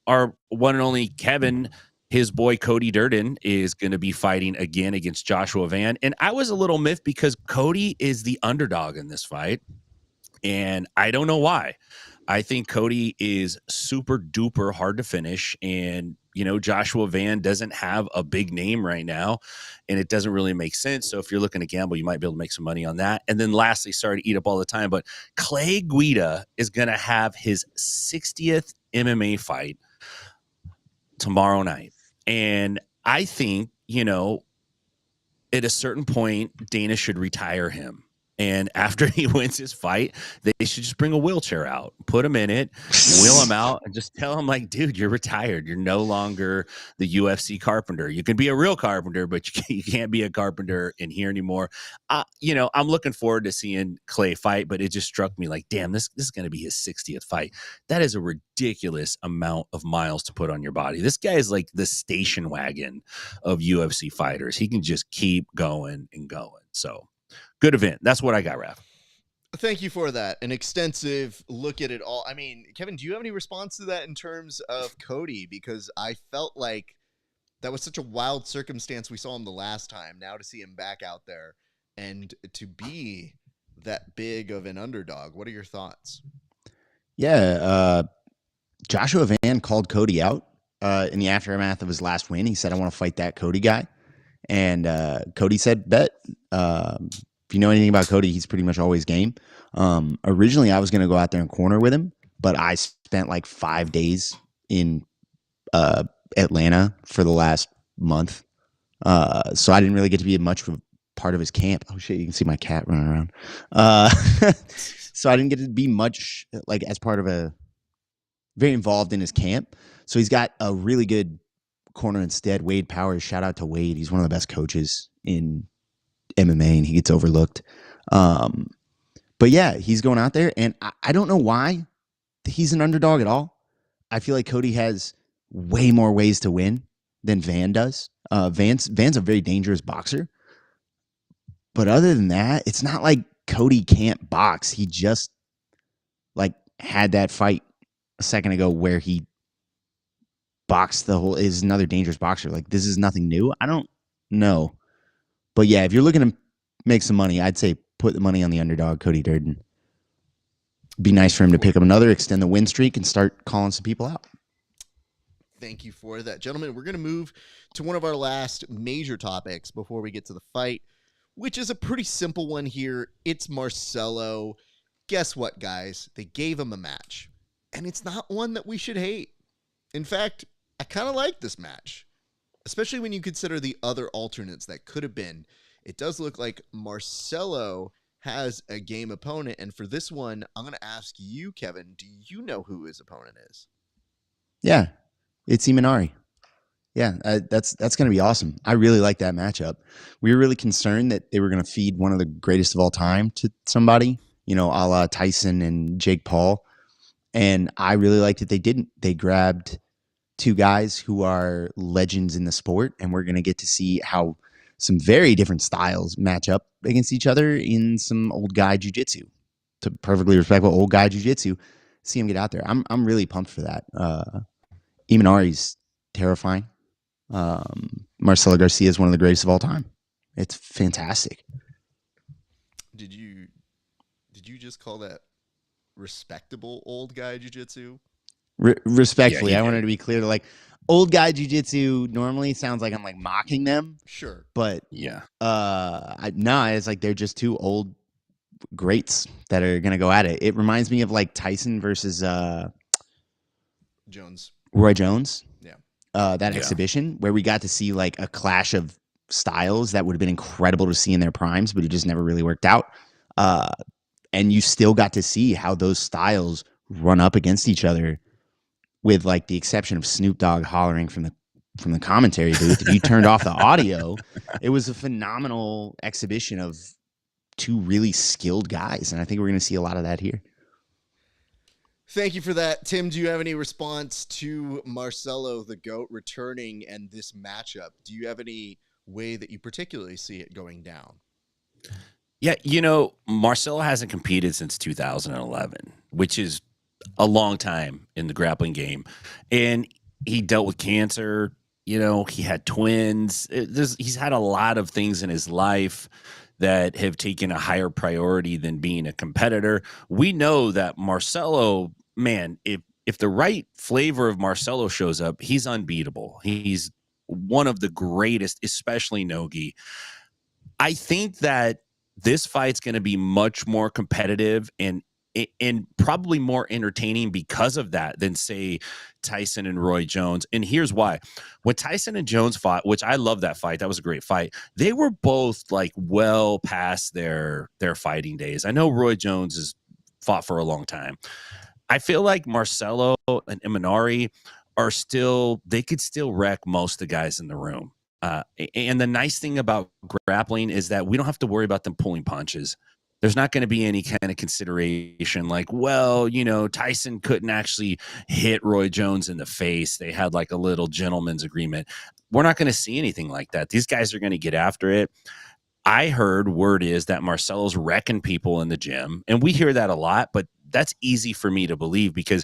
our one and only Kevin, his boy Cody Durden, is going to be fighting again against Joshua Van. And I was a little miffed because Cody is the underdog in this fight. And I don't know why. I think Cody is super duper hard to finish. And, Joshua Van doesn't have a big name right now, and it doesn't really make sense. So if you're looking to gamble, you might be able to make some money on that. And then lastly, sorry to eat up all the time, but Clay Guida is going to have his 60th MMA fight tomorrow night. And I think, at a certain point, Dana should retire him. And after he wins his fight, they should just bring a wheelchair out, put him in it, wheel him out, and just tell him, like, dude, you're retired. You're no longer the UFC carpenter. You can be a real carpenter, but you can't be a carpenter in here anymore. I'm looking forward to seeing Clay fight, but it just struck me like, damn, this is going to be his 60th fight. That is a ridiculous amount of miles to put on your body. This guy is like the station wagon of UFC fighters. He can just keep going and going. So good event. That's what I got, Raph. Thank you for that. An extensive look at it all. I mean, Kevin, do you have any response to that in terms of Cody? Because I felt like that was such a wild circumstance we saw him the last time. Now to see him back out there and to be that big of an underdog. What are your thoughts? Yeah. Joshua Van called Cody out in the aftermath of his last win. He said, I want to fight that Cody guy. And Cody said, bet. If you know anything about Cody, he's pretty much always game. Originally, I was going to go out there and corner with him, but I spent like 5 days in Atlanta for the last month. So I didn't really get to be much of a part of his camp. Oh, shit, you can see my cat running around. So I didn't get to be much like as part of very involved in his camp. So he's got a really good corner instead. Wade Powers, shout out to Wade. He's one of the best coaches in MMA, and he gets overlooked. But yeah, he's going out there, and I don't know why he's an underdog at all. I feel like Cody has way more ways to win than Van does. Van's a very dangerous boxer. But other than that, it's not like Cody can't box. He just like had that fight a second ago where he boxed is another dangerous boxer. Like, this is nothing new. I don't know. But yeah, if you're looking to make some money, I'd say put the money on the underdog, Cody Durden. Be nice for him to pick up another, extend the win streak, and start calling some people out. Thank you for that. Gentlemen, we're going to move to one of our last major topics before we get to the fight, which is a pretty simple one here. It's Marcelo. Guess what, guys? They gave him a match, and it's not one that we should hate. In fact, I kind of like this match, especially when you consider the other alternates that could have been. It does look like Marcelo has a game opponent, and for this one, I'm going to ask you, Kevin, do you know who his opponent is? Yeah, it's Imanari. Yeah, that's going to be awesome. I really like that matchup. We were really concerned that they were going to feed one of the greatest of all time to somebody, a la Tyson and Jake Paul, and I really liked that they didn't. They grabbed two guys who are legends in the sport, and we're going to get to see how some very different styles match up against each other in some old guy jiu-jitsu. perfectly respectful old guy jiu-jitsu. See him get out there. I'm really pumped for that. Imanari's terrifying. Marcelo Garcia is one of the greatest of all time. It's fantastic. Did you just call that respectable old guy jiu-jitsu? Respectfully, Yeah, I wanted to be clear. Like old guy jiu-jitsu normally sounds like I'm like mocking them, Sure. but Yeah. no, it's like they're just two old greats that are gonna go at it. It reminds me of like Tyson versus Jones. Roy Jones. Yeah. That exhibition where we got to see like a clash of styles that would have been incredible to see in their primes, but it just never really worked out. And you still got to see how those styles run up against each other, with like the exception of Snoop Dogg hollering from the commentary booth. If you turned off the audio, it was a phenomenal exhibition of two really skilled guys, and I think we're going to see a lot of that here. Thank you for that. Tim, do you have any response to Marcelo the GOAT returning and this matchup? Do you have any way that you particularly see it going down? Yeah, Marcelo hasn't competed since 2011, which is a long time in the grappling game. And he dealt with cancer. He had twins. He's had a lot of things in his life that have taken a higher priority than being a competitor. We know that Marcelo, man, if the right flavor of Marcelo shows up, he's unbeatable. He's one of the greatest, especially Nogi. I think that this fight's going to be much more competitive and probably more entertaining because of that than, say, Tyson and Roy Jones. And here's why. When Tyson and Jones fought, which I love that fight, that was a great fight, they were both like well past their fighting days. I know Roy Jones has fought for a long time. I feel like Marcelo and Imanari they could still wreck most of the guys in the room. And the nice thing about grappling is that we don't have to worry about them pulling punches. There's not going to be any kind of consideration like, well, Tyson couldn't actually hit Roy Jones in the face. They had like a little gentleman's agreement. We're not going to see anything like that. These guys are going to get after it. I heard word is that Marcelo's wrecking people in the gym, and we hear that a lot, but that's easy for me to believe because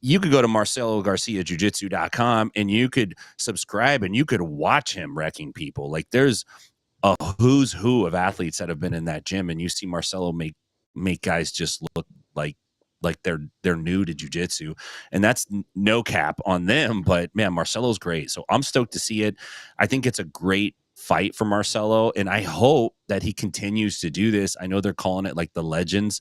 you could go to MarceloGarciaJiu-Jitsu.com and you could subscribe and you could watch him wrecking people. Like there's a who's who of athletes that have been in that gym, and you see Marcelo make guys just look like they're new to jiu-jitsu, and that's no cap on them. But man, Marcelo's great, so I'm stoked to see it. I think it's a great fight for Marcelo, and I hope that he continues to do this. I know they're calling it like the legends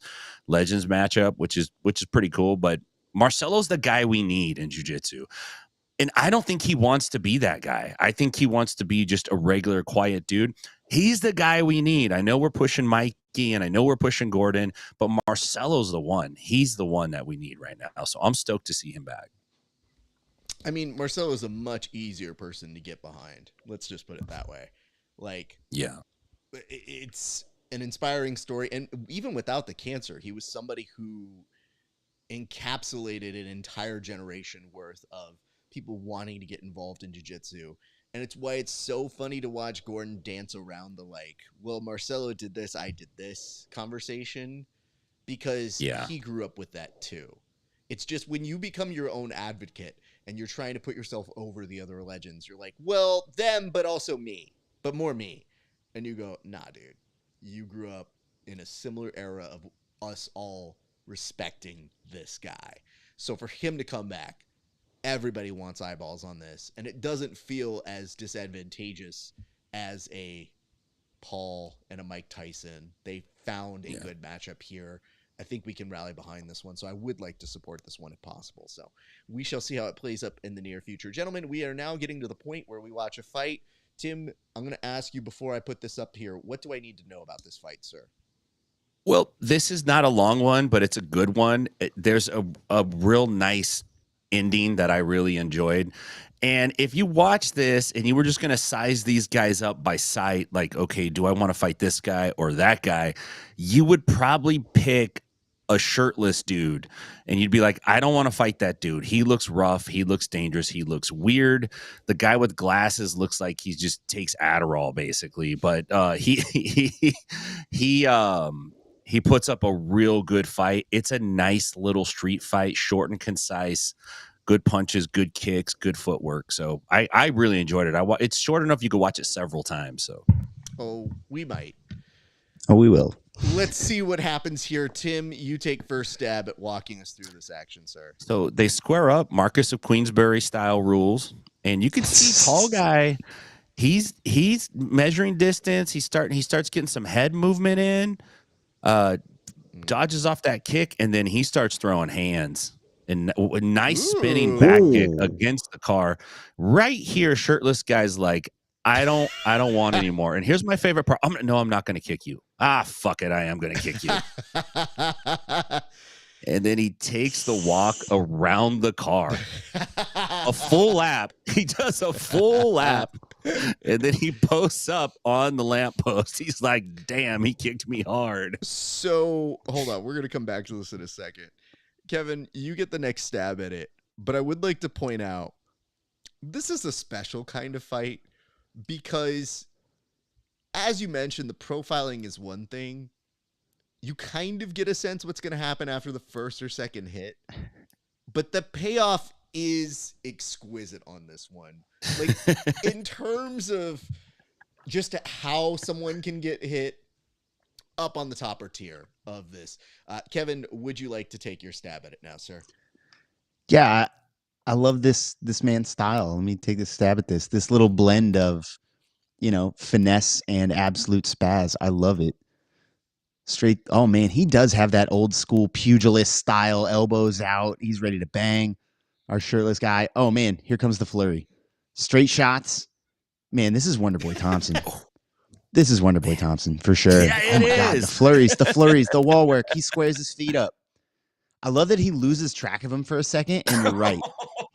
matchup, which is pretty cool, but Marcelo's the guy we need in jiu-jitsu. And I don't think he wants to be that guy. I think he wants to be just a regular, quiet dude. He's the guy we need. I know we're pushing Mikey and I know we're pushing Gordon, but Marcelo's the one. He's the one that we need right now. So I'm stoked to see him back. I mean, Marcelo is a much easier person to get behind. Let's just put it that way. Like, yeah, it's an inspiring story. And even without the cancer, he was somebody who encapsulated an entire generation worth of people wanting to get involved in jiu-jitsu. And it's why it's so funny to watch Gordon dance around the like, well, Marcelo did this, I did this conversation, because he grew up with that too. It's just when you become your own advocate and you're trying to put yourself over the other legends, you're like, well, them, but also me, but more me. And you go, nah, dude, you grew up in a similar era of us all respecting this guy. So for him to come back, everybody wants eyeballs on this, and it doesn't feel as disadvantageous as a Paul and a Mike Tyson. They found a good matchup here. I think we can rally behind this one, so I would like to support this one if possible. So we shall see how it plays up in the near future. Gentlemen, we are now getting to the point where we watch a fight. Tim, I'm going to ask you before I put this up here, what do I need to know about this fight, sir? Well, this is not a long one, but it's a good one. There's a real nice ending that I really enjoyed. And if you watch this and you were just going to size these guys up by sight, like, okay, do I want to fight this guy or that guy? You would probably pick a shirtless dude and you'd be like, I don't want to fight that dude. He looks rough. He looks dangerous. He looks weird. The guy with glasses looks like he just takes Adderall basically. But He puts up a real good fight. It's a nice little street fight, short and concise, good punches, good kicks, good footwork. So I really enjoyed it. It's short enough you could watch it several times. So Oh, we might. Oh, we will. Let's see what happens here. Tim, you take first stab at walking us through this action, sir. So they square up, Marcus of Queensberry style rules, and you can see tall guy. He's measuring distance. He starts getting some head movement in. Dodges off that kick, and then he starts throwing hands and a nice spinning back kick against the car. Right here, shirtless guy's like, I don't want anymore. And here's my favorite part. I'm not going to kick you. Fuck it, I am going to kick you. And then he takes the walk around the car, a full lap. He does a full lap, and then he posts up on the lamppost. He's like, damn, he kicked me hard. So, hold on. We're going to come back to this in a second. Kevin, you get the next stab at it, but I would like to point out, this is a special kind of fight because, as you mentioned, the profiling is one thing. You kind of get a sense what's going to happen after the first or second hit, but the payoff is exquisite on this one. Like, in terms of just how someone can get hit, up on the topper tier of this. Kevin, would you like to take your stab at it now, sir? Yeah, I love this man's style. Let me take a stab at this. This little blend of, finesse and absolute spaz. I love it. Straight. Oh man, he does have that old school pugilist style, elbows out. He's ready to bang. Our shirtless guy. Oh man, here comes the flurry. Straight shots. Man, this is Wonderboy Thompson. This is Wonderboy Thompson for sure. Yeah, it is. God, the flurries, the wall work. He squares his feet up. I love that he loses track of him for a second, and you're right.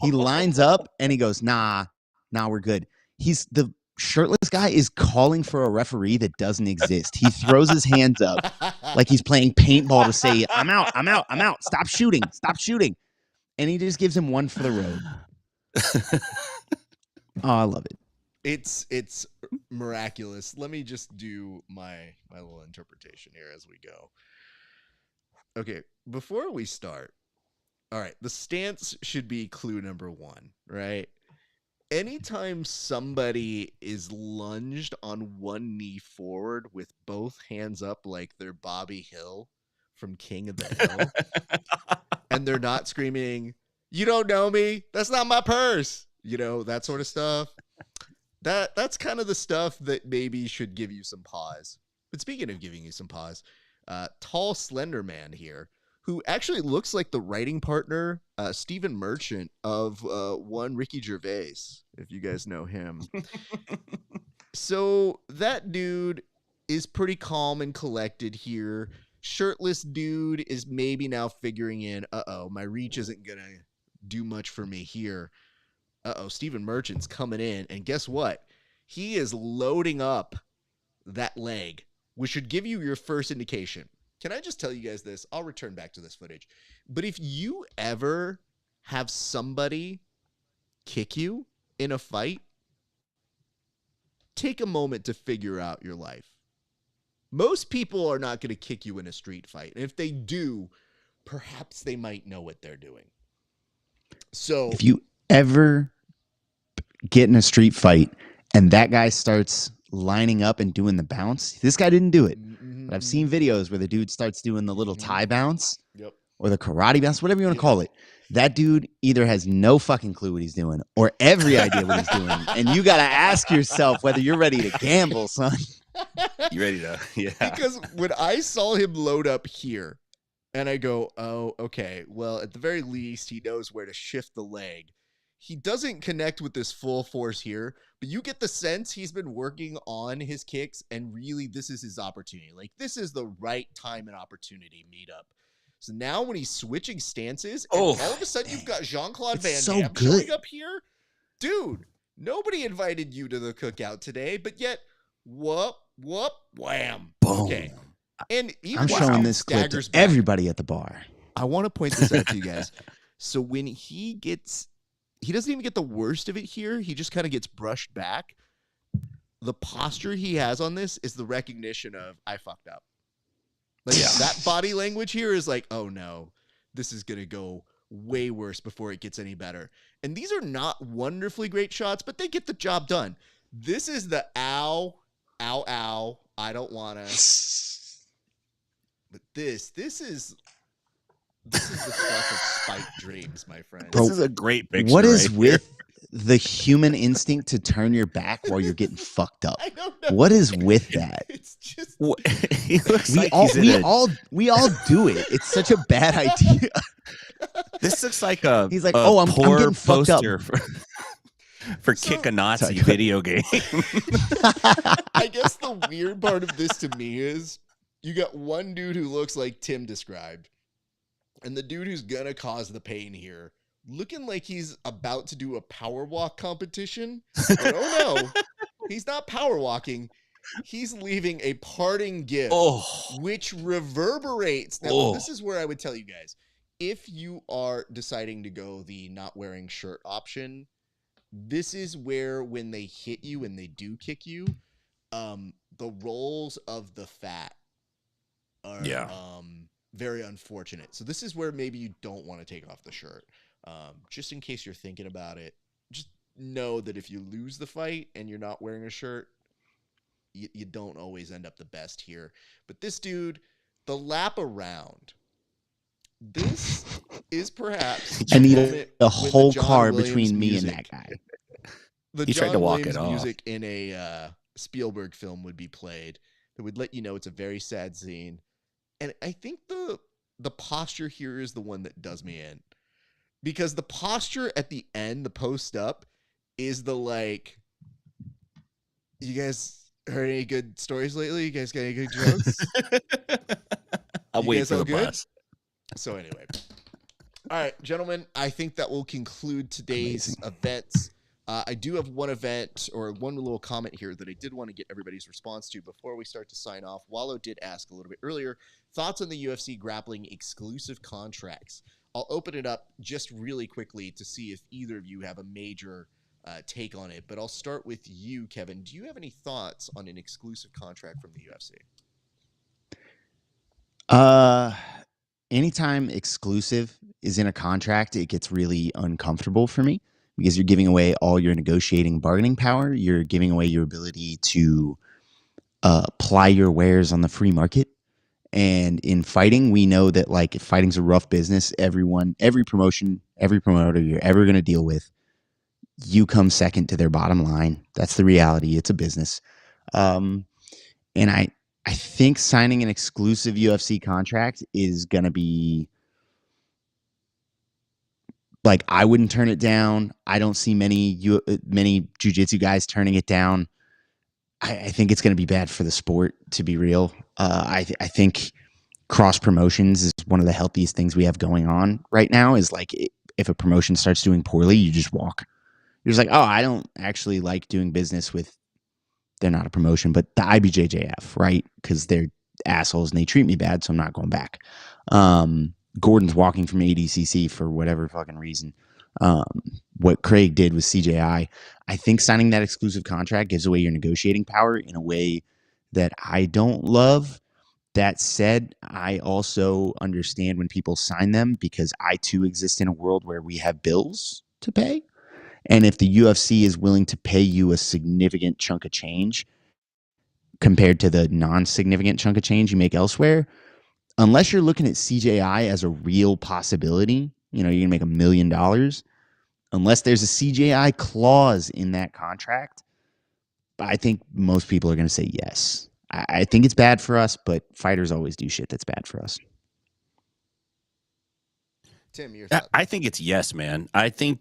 He lines up and he goes, nah, we're good. The shirtless guy is calling for a referee that doesn't exist. He throws his hands up like he's playing paintball to say, I'm out. Stop shooting. And he just gives him one for the road. Oh, I love it. It's miraculous. Let me just do my little interpretation here as we go. Okay, before we start, all right, the stance should be clue number one, right? Anytime somebody is lunged on one knee forward with both hands up like they're Bobby Hill from King of the Hill, and they're not screaming, "You don't know me, that's not my purse," that sort of stuff. That's kind of the stuff that maybe should give you some pause. But speaking of giving you some pause, tall, slender man here, who actually looks like the writing partner, Stephen Merchant of one Ricky Gervais, if you guys know him. So that dude is pretty calm and collected here. Shirtless dude is maybe now figuring in, my reach isn't going to do much for me here. Stephen Merchant's coming in, and guess what? He is loading up that leg, which should give you your first indication. Can I just tell you guys this? I'll return back to this footage. But if you ever have somebody kick you in a fight, take a moment to figure out your life. Most people are not going to kick you in a street fight. And if they do, perhaps they might know what they're doing. So if you ever get in a street fight and that guy starts lining up and doing the bounce, this guy didn't do it. But I've seen videos where the dude starts doing the little Thai bounce or the karate bounce, whatever you want to call it. That dude either has no fucking clue what he's doing or every idea what he's doing. And you got to ask yourself whether you're ready to gamble, son. You ready to? Yeah. Because when I saw him load up here and I go, oh, okay, well, at the very least, he knows where to shift the leg. He doesn't connect with this full force here, but you get the sense he's been working on his kicks, and really this is his opportunity. Like, this is the right time and opportunity meetup. So now when he's switching stances, and all of a sudden you've got Jean-Claude Van Damme showing up here. Dude, nobody invited you to the cookout today, but yet, whoop, wham. Boom. Okay. And even I'm showing this clip to everybody at the bar. I want to point this out to you guys. So when he doesn't even get the worst of it here. He just kind of gets brushed back. The posture he has on this is the recognition of, I fucked up. Like that body language here is like, oh no, this is going to go way worse before it gets any better. And these are not wonderfully great shots, but they get the job done. This is the ow, ow, ow. I don't want to. But this is the stuff of spiked dreams, my friend. This is a great picture. What is right with the human instinct to turn your back while you're getting fucked up? I don't know. What is with that? It's just He looks We like all he's in we a- all we all do it. It's such a bad idea. This looks like a He's like, a "Oh, I'm poor getting fucked up." poster for So- Kick a Nazi Sorry. video game. I guess the weird part of this to me is you got one dude who looks like Tim described, and the dude who's gonna cause the pain here, looking like he's about to do a power walk competition. But oh no, he's not power walking. He's leaving a parting gift, which reverberates. Now, this is where I would tell you guys, if you are deciding to go the not wearing shirt option, this is where when they hit you and they do kick you, the rolls of the fat are very unfortunate. So this is where maybe you don't want to take off the shirt. Just in case you're thinking about it, just know that if you lose the fight and you're not wearing a shirt, you don't always end up the best here. But this dude, the lap around, this is perhaps I need the moment a when the whole John car Williams between me music- and that guy. The He tried John to walk Williams it off. music in a Spielberg film would be played that would let you know it's a very sad scene. And I think the posture here is the one that does me in. Because the posture at the end, the post up, is the like, you guys heard any good stories lately? You guys got any good jokes? I'll You wait guys for all the good? bus. So anyway. All right, gentlemen, I think that will conclude today's events. I do have one event or one little comment here that I did want to get everybody's response to before we start to sign off. Wallow did ask a little bit earlier, thoughts on the UFC grappling exclusive contracts. I'll open it up just really quickly to see if either of you have a major take on it, but I'll start with you, Kevin. Do you have any thoughts on an exclusive contract from the UFC? Anytime exclusive is in a contract, it gets really uncomfortable for me because you're giving away all your negotiating bargaining power. You're giving away your ability to ply your wares on the free market. And in fighting, we know that like if fighting's a rough business, every promotion, every promoter you're ever going to deal with, you come second to their bottom line. That's the reality. It's a business. And I think signing an exclusive UFC contract is going to be like, I wouldn't turn it down. I don't see many jiu-jitsu guys turning it down. I think it's going to be bad for the sport, to be real. I think cross promotions is one of the healthiest things we have going on right now. Is like if a promotion starts doing poorly, you just walk. You're just like, oh, I don't actually like doing business with. They're not a promotion, but the IBJJF, right? Because they're assholes and they treat me bad, so I'm not going back. Gordon's walking from ADCC for whatever fucking reason. What Craig did with CJI, I think signing that exclusive contract gives away your negotiating power in a way that I don't love. That said, I also understand when people sign them because I too exist in a world where we have bills to pay. And if the UFC is willing to pay you a significant chunk of change compared to the non-significant chunk of change you make elsewhere, unless you're looking at CJI as a real possibility, you're going to make $1 million. Unless there's a CJI clause in that contract, I think most people are going to say yes. I think it's bad for us, but fighters always do shit that's bad for us. Tim, your thoughts? I think it's yes, man. I think,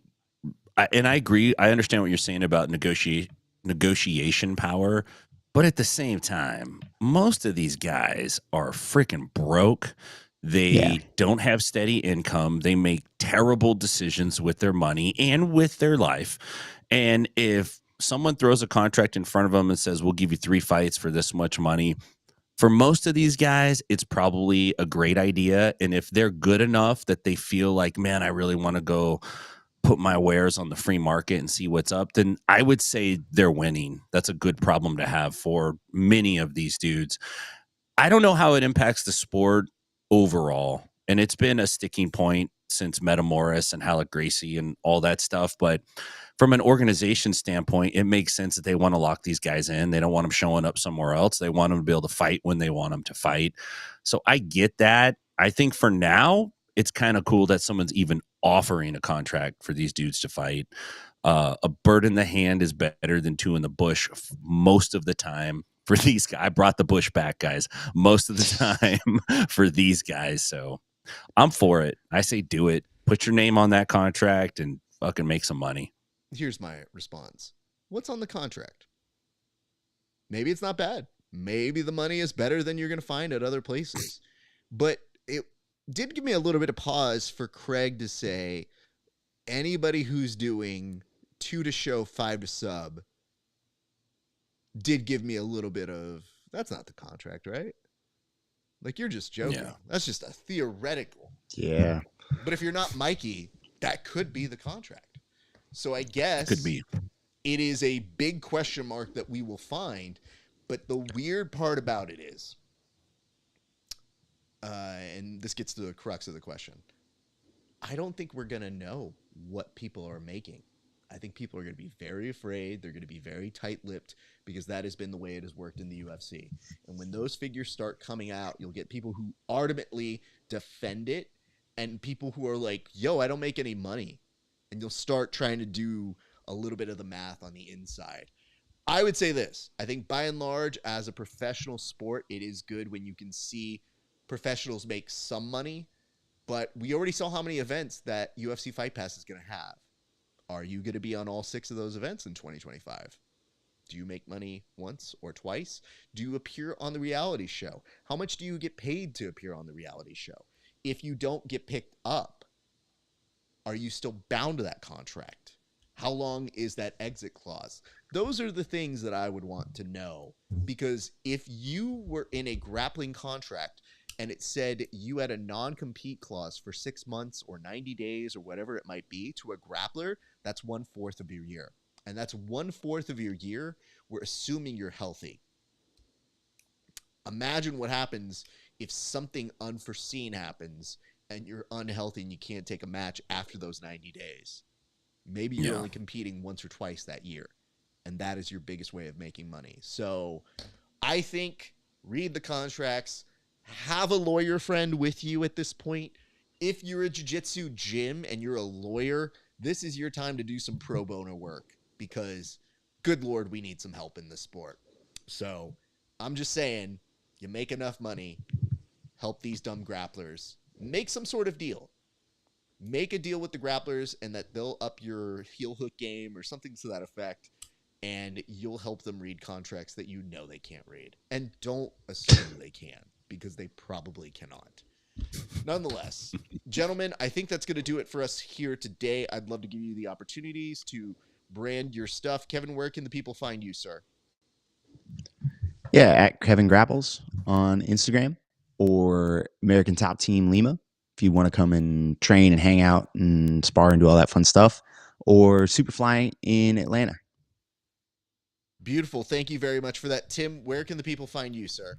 and I agree. I understand what you're saying about negotiation power, but at the same time, most of these guys are freaking broke. They don't have steady income. They make terrible decisions with their money and with their life. And if someone throws a contract in front of them and says, we'll give you 3 fights for this much money, for most of these guys, it's probably a great idea. And if they're good enough that they feel like, man, I really want to go put my wares on the free market and see what's up, then I would say they're winning. That's a good problem to have for many of these dudes. I don't know how it impacts the sport overall. And it's been a sticking point since Metamoris and Halleck Gracie and all that stuff. But from an organization standpoint, it makes sense that they want to lock these guys in. They don't want them showing up somewhere else. They want them to be able to fight when they want them to fight. So I get that. I think for now, it's kind of cool that someone's even offering a contract for these dudes to fight. A bird in the hand is better than two in the bush most of the time for these guys. I brought the bush back, guys, most of the time for these guys. So I'm for it. I say do it. Put your name on that contract and fucking make some money. Here's my response. What's on the contract? Maybe it's not bad. Maybe the money is better than you're going to find at other places. But it did give me a little bit of pause for Craig to say anybody who's doing 2 to show, 5 to sub did give me a little bit of, that's not the contract, right? Like, you're just joking. Yeah. That's just a theoretical. Yeah. But if you're not Mikey, that could be the contract. So I guess Could be. it is a big question mark that we will find. But the weird part about it is, and this gets to the crux of the question, I don't think we're going to know what people are making. I think people are going to be very afraid. They're going to be very tight-lipped because that has been the way it has worked in the UFC. And when those figures start coming out, you'll get people who ultimately defend it and people who are like, yo, I don't make any money. And you'll start trying to do a little bit of the math on the inside. I would say this. I think by and large, as a professional sport, it is good when you can see professionals make some money. But we already saw how many events that UFC Fight Pass is going to have. Are you going to be on all 6 of those events in 2025? Do you make money once or twice? Do you appear on the reality show? How much do you get paid to appear on the reality show? If you don't get picked up, are you still bound to that contract? How long is that exit clause? Those are the things that I would want to know. Because if you were in a grappling contract and it said you had a non-compete clause for 6 months or 90 days or whatever it might be to a grappler, that's 1/4 of your year. And that's 1/4 of your year. We're assuming you're healthy. Imagine what happens if something unforeseen happens and you're unhealthy and you can't take a match after those 90 days. Maybe you're only competing once or twice that year. And that is your biggest way of making money. So I think read the contracts. Have a lawyer friend with you at this point. If you're a jiu-jitsu gym and you're a lawyer, this is your time to do some pro bono work because, good Lord, we need some help in this sport. So I'm just saying, you make enough money, help these dumb grapplers, make some sort of deal. Make a deal with the grapplers and that they'll up your heel hook game or something to that effect, and you'll help them read contracts that you know they can't read. And don't assume they can, because they probably cannot. Nonetheless, gentlemen, I think that's going to do it for us here today. I'd love to give you the opportunities to brand your stuff. Kevin, where can the people find you, sir? Yeah, at Kevin Grapples on Instagram or American Top Team Lima if you want to come and train and hang out and spar and do all that fun stuff, or Superfly in Atlanta. Beautiful. Thank you very much for that. Tim, where can the people find you, sir?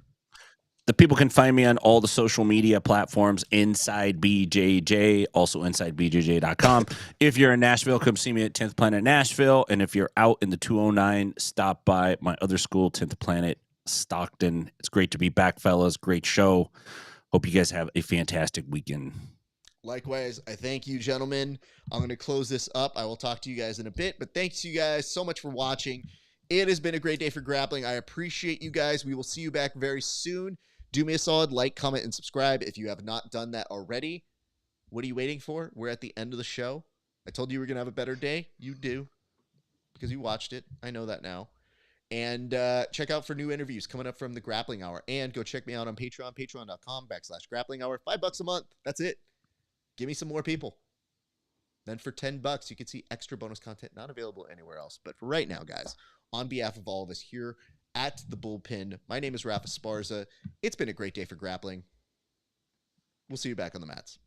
The people can find me on all the social media platforms, Inside BJJ, also InsideBJJ.com. If you're in Nashville, come see me at 10th Planet Nashville. And if you're out in the 209, stop by my other school, 10th Planet Stockton. It's great to be back, fellas. Great show. Hope you guys have a fantastic weekend. Likewise, I thank you, gentlemen. I'm going to close this up. I will talk to you guys in a bit, but thanks you guys so much for watching. It has been a great day for grappling. I appreciate you guys. We will see you back very soon. Do me a solid, like, comment, and subscribe if you have not done that already. What are you waiting for? We're at the end of the show. I told you we're going to have a better day. You do, because you watched it. I know that now. And check out for new interviews coming up from the Grappling Hour. And go check me out on Patreon, patreon.com/Grappling Hour. $5 a month. That's it. Give me some more people. Then for $10, you can see extra bonus content not available anywhere else. But for right now, guys, on behalf of all of us here at the Bullpen, my name is RAF ESPARZA. It's been a great day for grappling. We'll see you back on the mats.